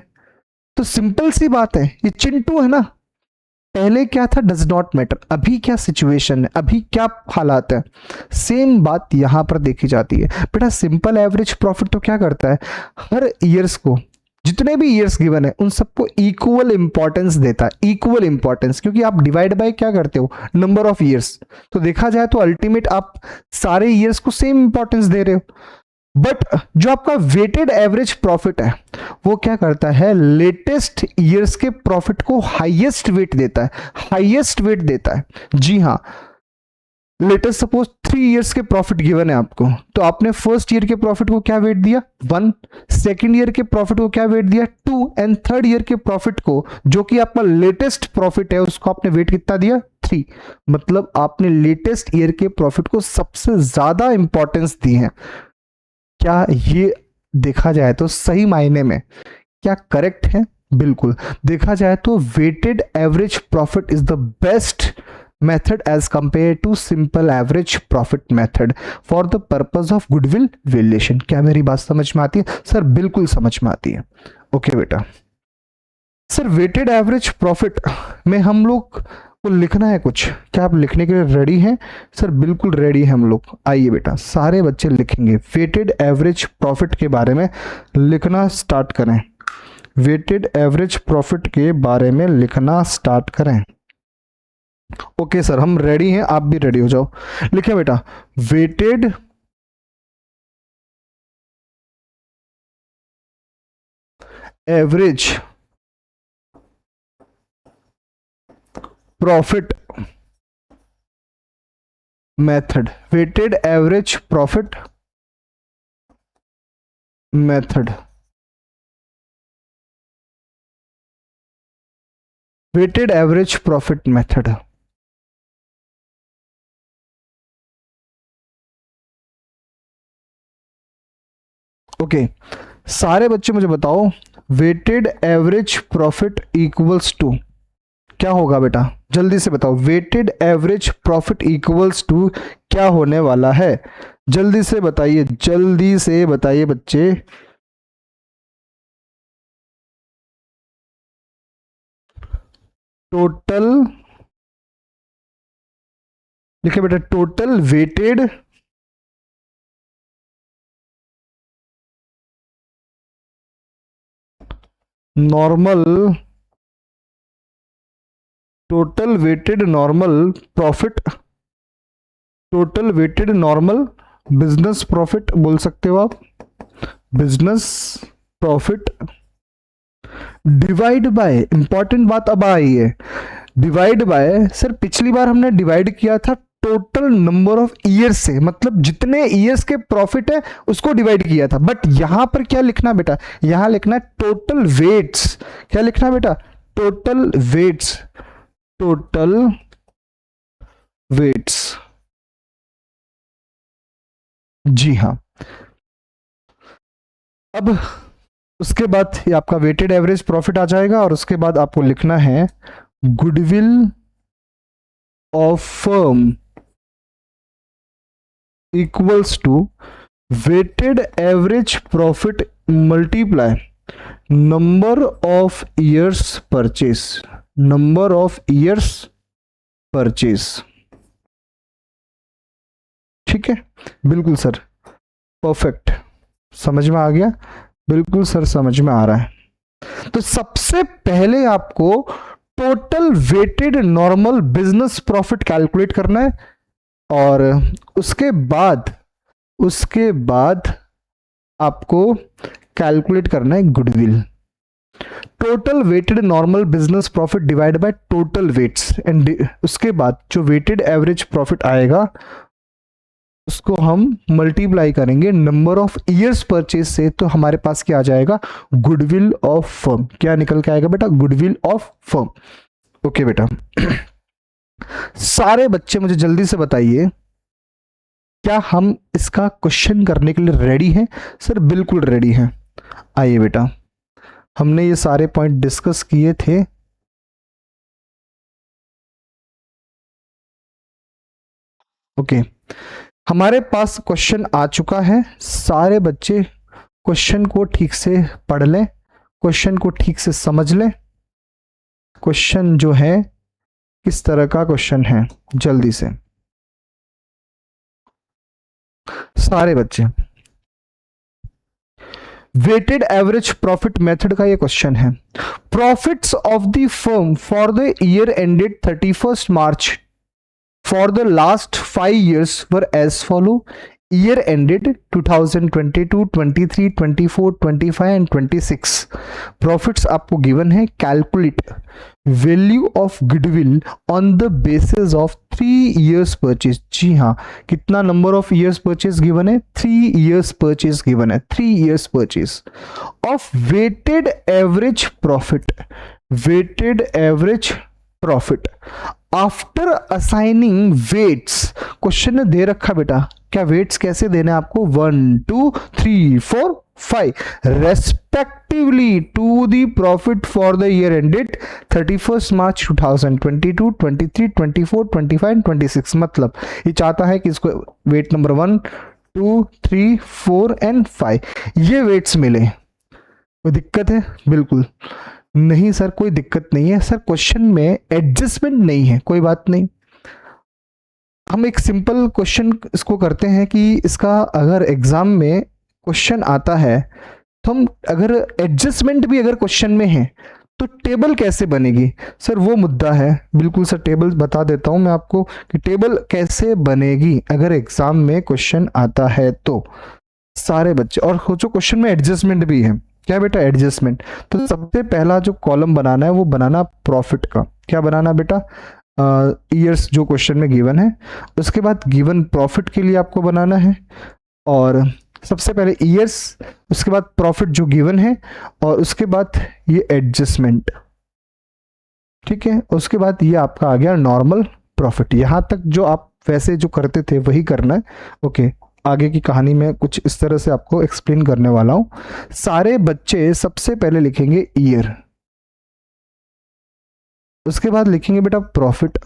तो सिंपल सी बात है, ये चिंटू है ना, पहले क्या था डज नॉट मैटर, अभी क्या सिचुएशन है, अभी क्या हालात है, सेम बात यहां पर देखी जाती है। बेटा सिंपल एवरेज प्रॉफिट तो क्या करता है, हर ईयर्स को, जितने भी ईयर्स गिवन है उन सबको इक्वल इंपॉर्टेंस देता है, इक्वल इंपॉर्टेंस, क्योंकि आप डिवाइड बाय क्या करते हो, नंबर ऑफ ईयर्स। तो देखा जाए तो अल्टीमेट आप सारे ईयर्स को सेम इंपॉर्टेंस दे रहे हो। बट जो आपका वेटेड एवरेज प्रॉफिट है वो क्या करता है, लेटेस्ट ईयर्स के प्रॉफिट को हाईएस्ट वेट देता है, हाईएस्ट वेट देता है। जी हाँ, लेटेस्ट सपोज 3 इयर्स के प्रॉफिट गिवन है आपको, तो आपने फर्स्ट ईयर के प्रॉफिट को क्या वेट दिया, 1, सेकेंड ईयर के प्रॉफिट को क्या वेट दिया, 2, एंड थर्ड ईयर के प्रॉफिट को, जो कि आपका लेटेस्ट प्रॉफिट है, उसको आपने वेट कितना दिया, 3। मतलब आपने लेटेस्ट ईयर के प्रॉफिट को सबसे ज्यादा इंपॉर्टेंस दी है। क्या ये देखा जाए तो सही मायने में क्या करेक्ट है? बिल्कुल। देखा जाए तो weighted average profit is the best method as compared to simple average profit method for the purpose of goodwill valuation। क्या मेरी बात समझ में आती है? सर बिल्कुल समझ में आती है। ओके बेटा, सर वेटेड एवरेज प्रॉफिट में हम लोग को लिखना है कुछ, क्या आप लिखने के लिए रेडी हैं? सर बिल्कुल रेडी हैं हम लोग। आइए बेटा, सारे बच्चे लिखेंगे, वेटेड एवरेज प्रॉफिट के बारे में लिखना स्टार्ट करें, वेटेड एवरेज प्रॉफिट के बारे में लिखना स्टार्ट करें। ओके सर, हम रेडी हैं, आप भी रेडी हो जाओ। लिखे बेटा, weighted average profit method, weighted average profit method, weighted average profit method. Okay, सारे बच्चे मुझे बताओ, weighted average profit equals to क्या होगा बेटा, जल्दी से बताओ। Weighted average profit equals to क्या होने वाला है, जल्दी से बताइए, जल्दी से बताइए बच्चे। टोटल, लिखे बेटा, total weighted normal, total weighted normal profit, total weighted normal business profit बोल सकते हो आप, business profit divide by, important बात अब आई है, डिवाइड बाय। सर पिछली बार हमने डिवाइड किया था टोटल नंबर ऑफ ईयर्स से, मतलब जितने ईयर्स के प्रॉफिट है उसको डिवाइड किया था, बट यहां पर क्या लिखना बेटा, यहां लिखना है टोटल वेट्स। क्या लिखना बेटा, टोटल वेट्स, टोटल वेट्स, जी हाँ। अब उसके बाद ये आपका वेटेड एवरेज प्रॉफिट आ जाएगा, और उसके बाद आपको लिखना है goodwill of firm equals to weighted average profit multiply number of years purchase, number of years purchase. ठीक है, बिल्कुल सर, परफेक्ट, समझ में आ गया, बिल्कुल सर समझ में आ रहा है। तो सबसे पहले आपको total weighted normal business profit calculate करना है, और उसके बाद आपको कैलकुलेट करना है goodwill. Total weighted normal business profit divide by total weights, and उसके बाद जो वेटेड एवरेज प्रॉफिट आएगा उसको हम मल्टीप्लाई करेंगे नंबर ऑफ ईयर्स परचेज से, तो हमारे पास क्या आ जाएगा, गुडविल ऑफ फर्म। क्या निकल के आएगा बेटा, गुडविल ऑफ फर्म। ओके बेटा, सारे बच्चे मुझे जल्दी से बताइए, क्या हम इसका क्वेश्चन करने के लिए रेडी हैं? सर बिल्कुल रेडी हैं। आइए बेटा, हमने ये सारे पॉइंट डिस्कस किए थे। ओके, हमारे पास क्वेश्चन आ चुका है। सारे बच्चे क्वेश्चन को ठीक से पढ़ लें, क्वेश्चन को ठीक से समझ लें। क्वेश्चन जो है किस तरह का क्वेश्चन है, जल्दी से सारे बच्चे, वेटेड एवरेज प्रॉफिट मेथड का ये क्वेश्चन है। Profits of the firm for the year ended 31st March for the last 5 years were as follow. Year ended 2022, 23, 24, 25 and 26. Profits आपको गिवन है। Calculate value of goodwill on the basis of 3 years purchase. जी हाँ, कितना number of years purchase given है, 3 years परचेज गिवन है, 3 years purchase of weighted average profit, weighted average profit after assigning weights. Question ने दे रखा बेटा, क्या वेट्स कैसे देने आपको, 1, 2, 3, 4, 5 respectively to the profit for the year ended 31st March 2022, 23, 24, 25 and 26। मतलब ये चाहता है कि इसको वेट नंबर 1, 2, 3, 4 एंड 5 ये वेट्स मिले। कोई दिक्कत है? बिल्कुल नहीं सर, कोई दिक्कत नहीं है सर, क्वेश्चन में एडजस्टमेंट नहीं है, कोई बात नहीं। हम एक सिंपल क्वेश्चन इसको करते हैं कि इसका अगर एग्जाम में क्वेश्चन आता है तो हम अगर एडजस्टमेंट भी अगर क्वेश्चन में है तो टेबल कैसे बनेगी सर, वो मुद्दा है। बिल्कुल सर, टेबल बता देता हूं मैं आपको कि टेबल कैसे बनेगी अगर एग्जाम में क्वेश्चन आता है तो। सारे बच्चे, और सोचो क्वेश्चन में एडजस्टमेंट भी है। क्या बेटा, एडजस्टमेंट। तो सबसे पहला जो कॉलम बनाना है वो बनाना प्रॉफिट का। क्या बनाना बेटा, ईयर्स जो क्वेश्चन में गिवन है, उसके बाद गिवन प्रॉफिट के लिए आपको बनाना है। और सबसे पहले ईयर्स, उसके बाद प्रॉफिट जो गिवन है, और उसके बाद ये एडजस्टमेंट। ठीक है, उसके बाद ये आपका आ गया नॉर्मल प्रॉफिट। यहां तक जो आप वैसे जो करते थे वही करना है। ओके, आगे की कहानी में कुछ इस तरह से आपको एक्सप्लेन करने वाला हूं। सारे बच्चे सबसे पहले लिखेंगे ईयर, उसके बाद लिखेंगे बेटा प्रॉफिट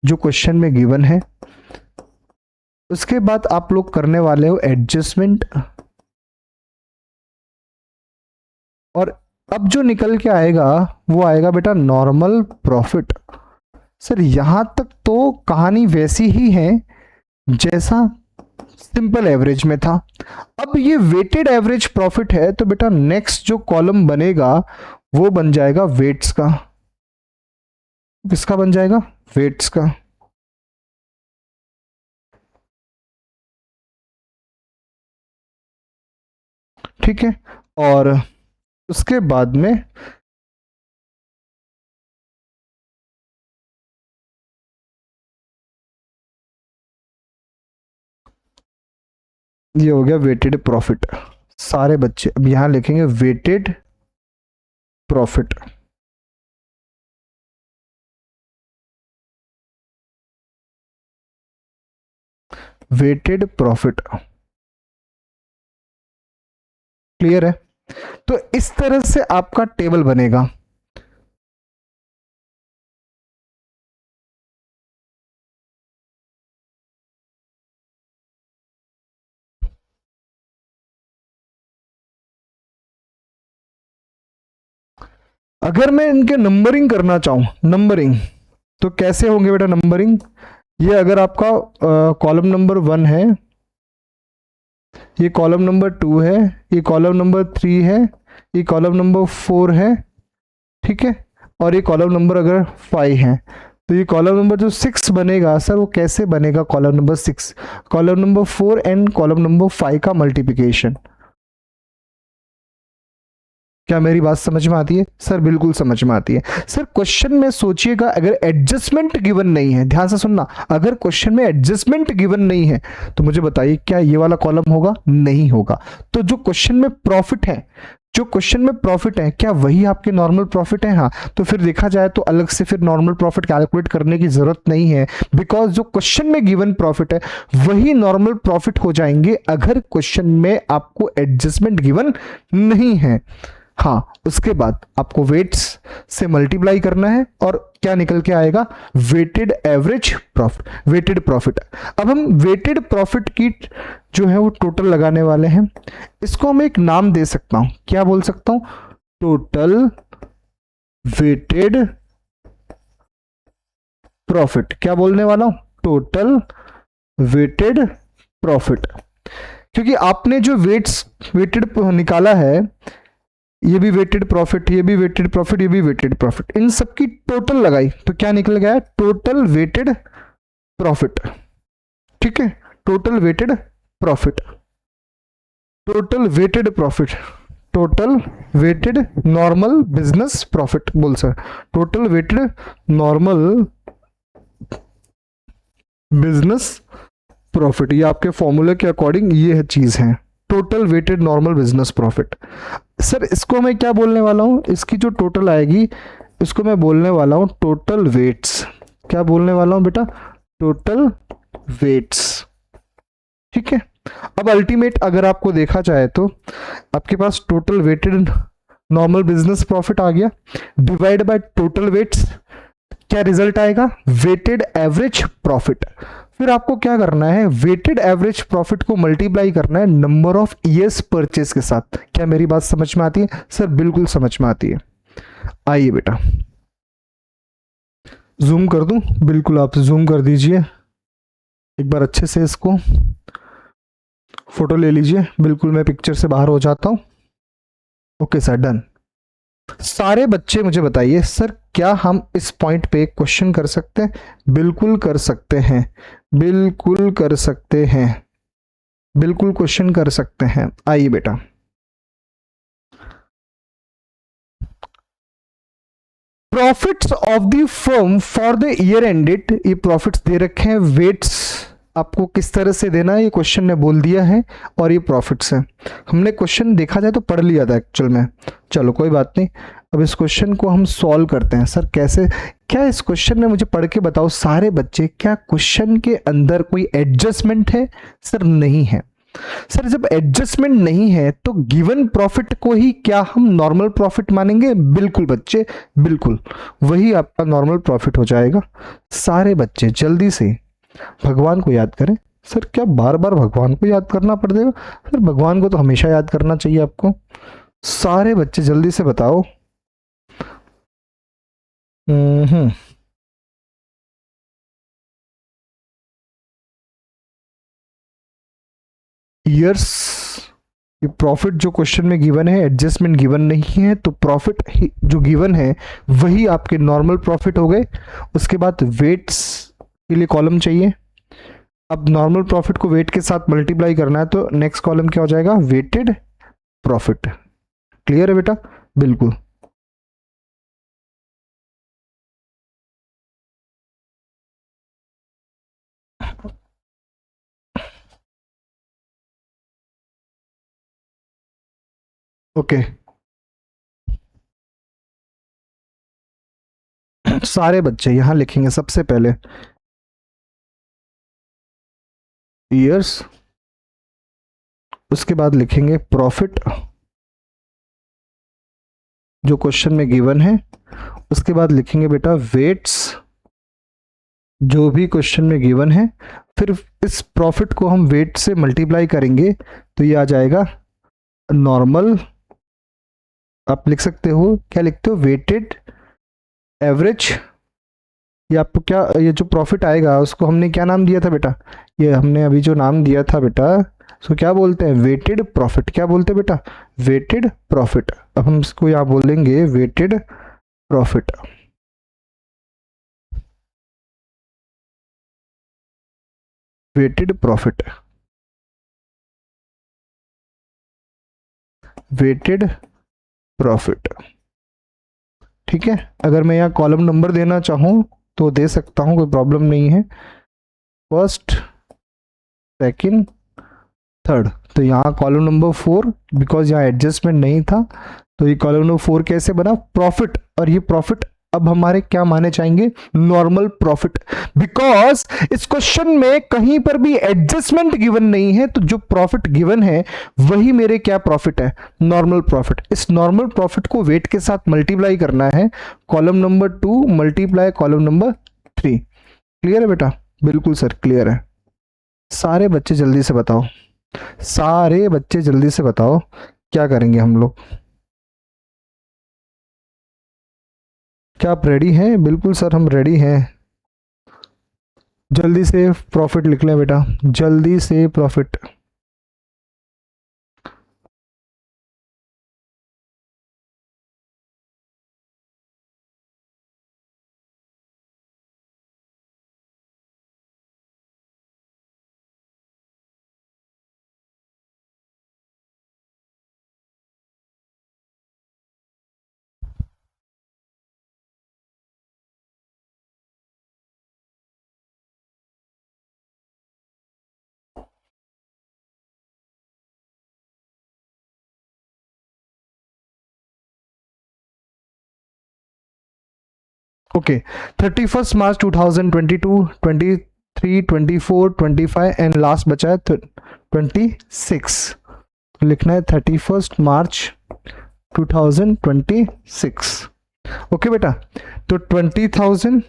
जो क्वेश्चन में गिवन है, उसके बाद आप लोग करने वाले हो एडजस्टमेंट, और अब जो निकल के आएगा वो आएगा बेटा नॉर्मल प्रॉफिट। सर यहां तक तो कहानी वैसी ही है जैसा सिंपल एवरेज में था। अब ये वेटेड एवरेज प्रॉफिट है, तो बेटा नेक्स्ट जो कॉलम बनेगा वो बन जाएगा वेट्स का। किसका बन जाएगा, वेट्स का। ठीक है, और उसके बाद में ये हो गया वेटेड प्रॉफिट। सारे बच्चे अब यहां लिखेंगे weighted profit. Weighted profit, clear है। तो इस तरह से आपका टेबल बनेगा। अगर मैं इनके नंबरिंग करना चाहूं, नंबरिंग तो कैसे होंगे बेटा नंबरिंग। ये अगर आपका कॉलम नंबर 1 है, ये कॉलम नंबर 2 है, ये कॉलम नंबर 3 है, ये कॉलम नंबर 4 है, ठीक है, और ये कॉलम नंबर अगर 5 है, तो ये कॉलम नंबर जो 6 बनेगा सर वो कैसे बनेगा, column number 6 column number 4 and column number 5 का मल्टीप्लिकेशन। क्या मेरी बात समझ में आती है सर, बिल्कुल समझ में आती है। सर क्वेश्चन में सोचिएगा अगर एडजस्टमेंट गिवन नहीं है, ध्यान से सुनना, अगर क्वेश्चन में एडजस्टमेंट गिवन नहीं है तो मुझे बताइए क्या ये वाला कॉलम होगा, नहीं होगा। तो जो क्वेश्चन में प्रॉफिट है, जो क्वेश्चन में प्रॉफिट है, क्या वही आपके नॉर्मल प्रॉफिट है। हाँ, तो फिर देखा जाए तो अलग से फिर नॉर्मल प्रॉफिट कैलकुलेट करने की जरूरत नहीं है, बिकॉज जो क्वेश्चन में गिवन प्रॉफिट है वही नॉर्मल प्रॉफिट हो जाएंगे अगर क्वेश्चन में आपको एडजस्टमेंट गिवन नहीं है। हाँ, उसके बाद आपको वेट्स से मल्टीप्लाई करना है और क्या निकल के आएगा, weighted average profit, weighted profit. अब हम वेटेड प्रॉफिट की जो है वो टोटल लगाने वाले हैं। इसको हम एक नाम दे सकता हूं, क्या बोल सकता हूं, टोटल वेटेड प्रॉफिट। क्या बोलने वाला हूं, टोटल वेटेड प्रॉफिट। क्योंकि आपने जो वेटेड निकाला है, ये भी वेटेड प्रॉफिट, ये भी वेटेड प्रॉफिट, ये भी वेटेड प्रॉफिट, इन सबकी टोटल लगाई तो क्या निकल गया, टोटल वेटेड प्रॉफिट। ठीक है, total weighted profit, total weighted profit, total weighted normal business profit बोल sir, total weighted normal business profit. ये आपके फॉर्मूले के अकॉर्डिंग ये चीज है, total weighted normal business profit. Sir इसको मैं क्या बोलने वाला हूं, इसकी जो टोटल आएगी इसको मैं बोलने वाला हूं टोटल वेट्स। क्या बोलने वाला हूं बेटा, टोटल वेट्स। ठीक है, अब अल्टीमेट अगर आपको देखा जाए तो आपके पास total weighted normal business profit आ गया, डिवाइड बाय टोटल वेट्स, क्या रिजल्ट आएगा, वेटेड एवरेज प्रॉफिट। फिर आपको क्या करना है, वेटेड एवरेज प्रॉफिट को मल्टीप्लाई करना है नंबर ऑफ ईयर्स परचेज के साथ। क्या मेरी बात समझ में आती है सर, बिल्कुल समझ में आती है। आइए बेटा जूम कर दूं, बिल्कुल आप जूम कर दीजिए एक बार अच्छे से, इसको फोटो ले लीजिए, बिल्कुल मैं पिक्चर से बाहर हो जाता हूं। Okay sir, done. सारे बच्चे मुझे बताइए सर, क्या हम इस पॉइंट पे क्वेश्चन कर सकते हैं? बिल्कुल कर सकते हैं, बिल्कुल कर सकते हैं, बिल्कुल क्वेश्चन कर सकते हैं। आइए बेटा, profits of the firm for the year ended, ये प्रॉफिट्स दे रखे हैं, वेट्स आपको किस तरह से देना है ये क्वेश्चन ने बोल दिया है, और ये प्रॉफिट्स है। हमने क्वेश्चन देखा जाए तो पढ़ लिया था एक्चुअल में, चलो कोई बात नहीं। अब इस क्वेश्चन को हम सॉल्व करते हैं। सर कैसे, क्या इस क्वेश्चन में मुझे पढ़ के बताओ सारे बच्चे, क्या क्वेश्चन के अंदर कोई एडजस्टमेंट है? सर नहीं है। सर जब एडजस्टमेंट नहीं है तो गिवन प्रॉफिट को ही क्या हम नॉर्मल प्रॉफिट मानेंगे? बिल्कुल बच्चे, बिल्कुल वही आपका नॉर्मल प्रॉफिट हो जाएगा। सारे बच्चे जल्दी से भगवान को याद करें। सर क्या बार बार भगवान को याद करना पड़ेगा? सर भगवान को तो हमेशा याद करना चाहिए आपको। सारे बच्चे जल्दी से बताओ। हम्म, ईयर्स, ये प्रॉफिट जो क्वेश्चन में गिवन है, एडजस्टमेंट गिवन नहीं है, तो प्रॉफिट जो गिवन है वही आपके नॉर्मल प्रॉफिट हो गए। उसके बाद वेट्स के लिए कॉलम चाहिए। अब नॉर्मल प्रॉफिट को वेट के साथ मल्टीप्लाई करना है, तो नेक्स्ट कॉलम क्या हो जाएगा? Weighted profit. क्लियर है बेटा? बिल्कुल। ओके, सारे बच्चे यहां लिखेंगे सबसे पहले ईयर्स, उसके बाद लिखेंगे प्रॉफिट जो क्वेश्चन में गिवन है, उसके बाद लिखेंगे बेटा वेट्स जो भी क्वेश्चन में गिवन है। फिर इस प्रॉफिट को हम वेट से मल्टीप्लाई करेंगे तो ये आ जाएगा नॉर्मल। आप लिख सकते हो, क्या लिखते हो? Weighted average. ये आपको क्या, ये जो प्रॉफिट आएगा उसको हमने क्या नाम दिया था बेटा? ये हमने अभी जो नाम दिया था बेटा, उसको क्या बोलते हैं? Weighted profit. क्या बोलते हैं बेटा? Weighted profit. अब हम इसको यहाँ बोलेंगे weighted profit. Weighted profit, weighted profit. ठीक है, अगर मैं यहाँ कॉलम नंबर देना चाहूँ तो दे सकता हूँ, कोई प्रॉब्लम नहीं है। First, second, third. तो यहाँ कॉलम नंबर 4, बिकॉज यहाँ एडजस्टमेंट नहीं था, तो ये कॉलम नंबर 4 कैसे बना? प्रॉफिट। और ये प्रॉफिट अब हमारे क्या माने जाएंगे? Normal profit. बिकॉज इस क्वेश्चन में कहीं पर भी एडजस्टमेंट गिवन नहीं है, तो जो प्रॉफिट गिवन है वही मेरे क्या प्रॉफिट है? Normal profit. इस नॉर्मल प्रॉफिट को वेट के साथ मल्टीप्लाई करना है, column number 2 multiply column number 3। Clear है बेटा? बिल्कुल सर क्लियर है। सारे बच्चे जल्दी से बताओ, सारे बच्चे जल्दी से बताओ क्या करेंगे हम लोग? क्या आप रेडी हैं? बिल्कुल सर हम रेडी हैं। जल्दी से प्रॉफिट लिख लें बेटा, जल्दी से profit. Okay, 31 March 2022, 23, 24, 25 and last बचा है 26। लिखना है 31 मार्च 2026। ओके बेटा, तो 20,000,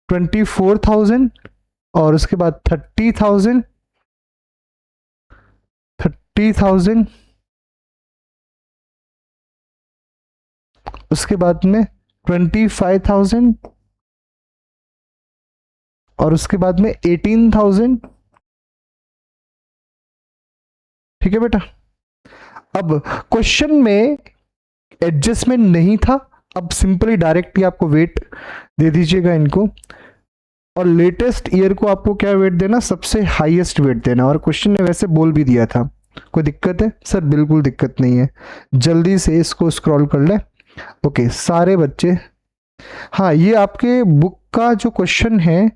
24,000 और उसके बाद 30,000, 30,000, उसके बाद में 25,000 और उसके बाद में 18,000। ठीक है बेटा? अब क्वेश्चन में एडजस्टमेंट नहीं था, अब सिंपली डायरेक्ट ही आपको वेट दे दीजिएगा इनको, और लेटेस्ट ईयर को आपको क्या वेट देना, सबसे हाईएस्ट वेट देना। और क्वेश्चन ने वैसे बोल भी दिया था। कोई दिक्कत है सर? बिल्कुल दिक्कत नहीं है, जल्दी से इसको स्क्रॉल कर ले। ओके सारे बच्चे, हाँ ये आपके बुक का जो क्वेश्चन है,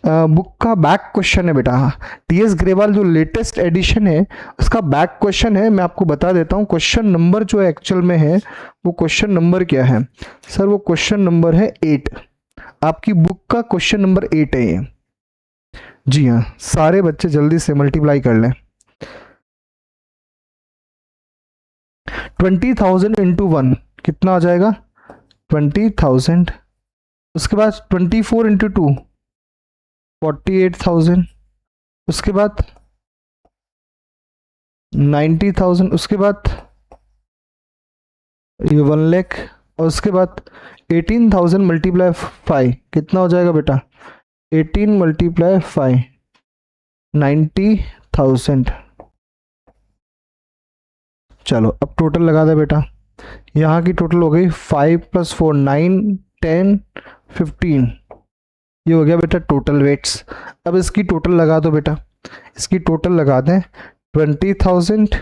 बुक का बैक क्वेश्चन है बेटा। हाँ टीएस ग्रेवाल जो लेटेस्ट एडिशन है उसका बैक क्वेश्चन है। मैं आपको बता देता हूँ क्वेश्चन नंबर जो एक्चुअल में है वो क्वेश्चन नंबर क्या है सर, वो क्वेश्चन नंबर है 8। आपकी बुक का क्वेश्चन नंबर 8 है ये। जी हाँ सारे बच्चे जल्दी से मल्टीप्लाई कर लें। 20,000 इंटू 1 कितना आ जाएगा, 20,000। उसके बाद 24 इंटू 2 48,000। उसके बाद 90,000। उसके बाद ये 1 लाख। और उसके बाद 18,000 मल्टीप्लाई 5 कितना हो जाएगा बेटा, 18 मल्टीप्लाई 5 90,000। चलो अब टोटल लगा दे बेटा, यहाँ की टोटल हो गई 5 + 4 9 10 15। ये हो गया बेटा टोटल वेट्स। अब इसकी टोटल लगा दो बेटा, इसकी टोटल लगा दें 20,000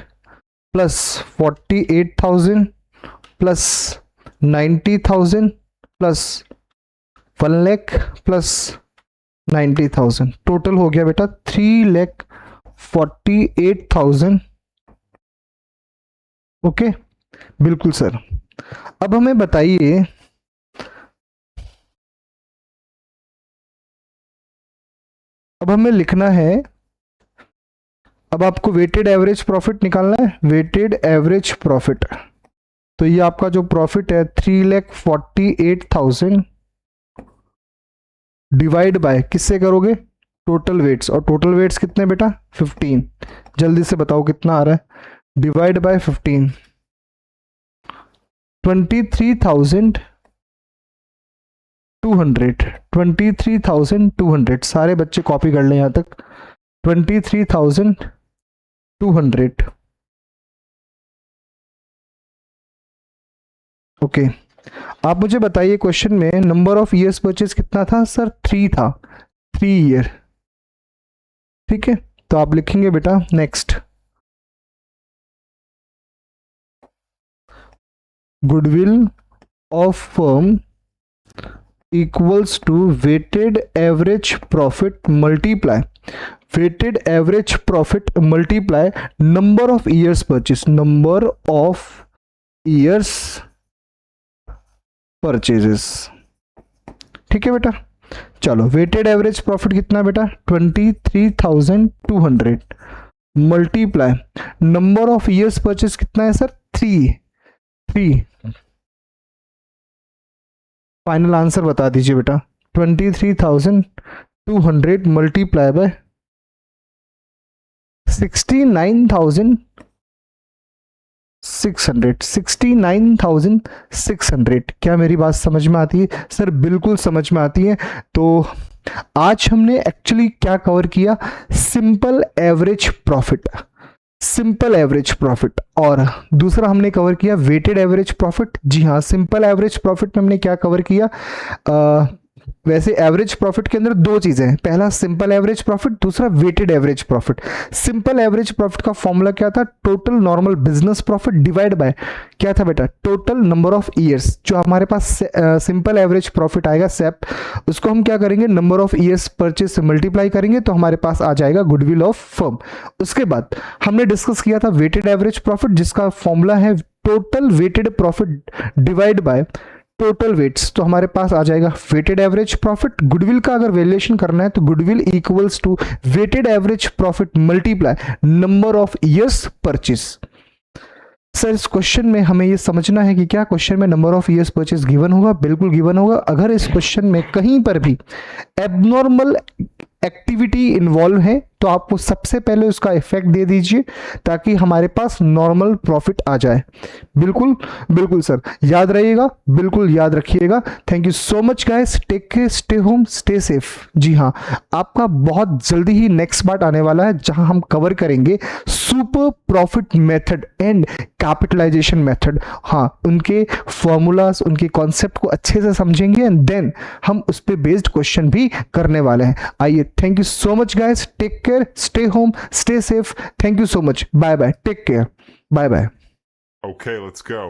plus 48,000 plus 90,000 plus 1 lakh plus 90,000। Total हो गया बेटा 3,48,000। ओके बिल्कुल सर। अब हमें बताइए, अब हमें लिखना है, अब आपको वेटेड एवरेज प्रॉफिट निकालना है, वेटेड एवरेज प्रॉफिट। तो ये आपका जो प्रॉफिट है 3,48,000 डिवाइड बाय किससे करोगे, टोटल वेट्स। और टोटल वेट्स कितने बेटा 15। जल्दी से बताओ कितना आ रहा है, डिवाइड बाय 15 23,200 23,200। सारे बच्चे कॉपी कर लें यहां तक, 23,200। ओके आप मुझे बताइए क्वेश्चन में नंबर ऑफ ईयर्स परचेज कितना था सर, 3 था, 3 ईयर। ठीक है तो आप लिखेंगे बेटा next, goodwill of firm equals to weighted average profit multiply, weighted average profit multiply number of years purchase, number of years purchases. ठीक है बेटा। चलो वेटेड एवरेज प्रॉफिट कितना बेटा 23,200 multiply number of years purchase कितना है सर 3। फाइनल आंसर बता दीजिए बेटा, 23,200 मल्टीप्लाई बाय 69,600। क्या मेरी बात समझ में आती है सर? बिल्कुल समझ में आती है। तो आज हमने एक्चुअली क्या कवर किया, simple average profit, simple average profit, और दूसरा हमने कवर किया वेटेड एवरेज प्रॉफिट। जी हाँ सिंपल एवरेज प्रॉफिट में हमने क्या कवर किया, वैसे एवरेज प्रॉफिट के अंदर दो चीजें हैं, पहला सिंपल एवरेज प्रॉफिट, दूसरा weighted average profit. Simple average profit का फॉर्मूला क्या था, total normal business profit divide by क्या था बेटा, टोटल नंबर ऑफ ईयर्स। जो हमारे पास सिंपल एवरेज प्रॉफिट आएगा सेप, उसको हम क्या करेंगे, नंबर ऑफ ईयर्स परचेज से मल्टीप्लाई करेंगे तो हमारे पास आ जाएगा गुडविल ऑफ फर्म। उसके बाद हमने डिस्कस किया था वेटेड एवरेज प्रॉफिट, जिसका फॉर्मूला है total weighted profit divide by total weights. तो हमारे पास आ जाएगा वेटेड एवरेज प्रॉफिट। गुडविल का अगर वैल्यूएशन करना है तो goodwill equals to weighted average profit multiply number of years purchase. Sir इस क्वेश्चन में हमें ये समझना है कि क्या क्वेश्चन में number of years purchase given होगा, बिल्कुल गिवन होगा। अगर इस क्वेश्चन में कहीं पर भी एबनॉर्मल एक्टिविटी इन्वॉल्व है तो आप वो सबसे पहले उसका इफेक्ट दे दीजिए ताकि हमारे पास नॉर्मल प्रॉफिट आ जाए। बिल्कुल बिल्कुल सर, याद रहिएगा, बिल्कुल याद रखिएगा। Thank you so much guys, take care, stay home, stay safe. जी हाँ, आपका बहुत जल्दी ही नेक्स्ट पार्ट आने वाला है जहां हम कवर करेंगे super profit method and capitalization method. हाँ, उनके फॉर्मूलाज, उनके कॉन्सेप्ट को अच्छे से समझेंगे एंड देन हम उस पर बेस्ड क्वेश्चन भी करने वाले हैं। आइए, thank you so much guys, take care, stay home, stay safe. Thank you so much, bye bye, take care, bye bye. Okay, let's go.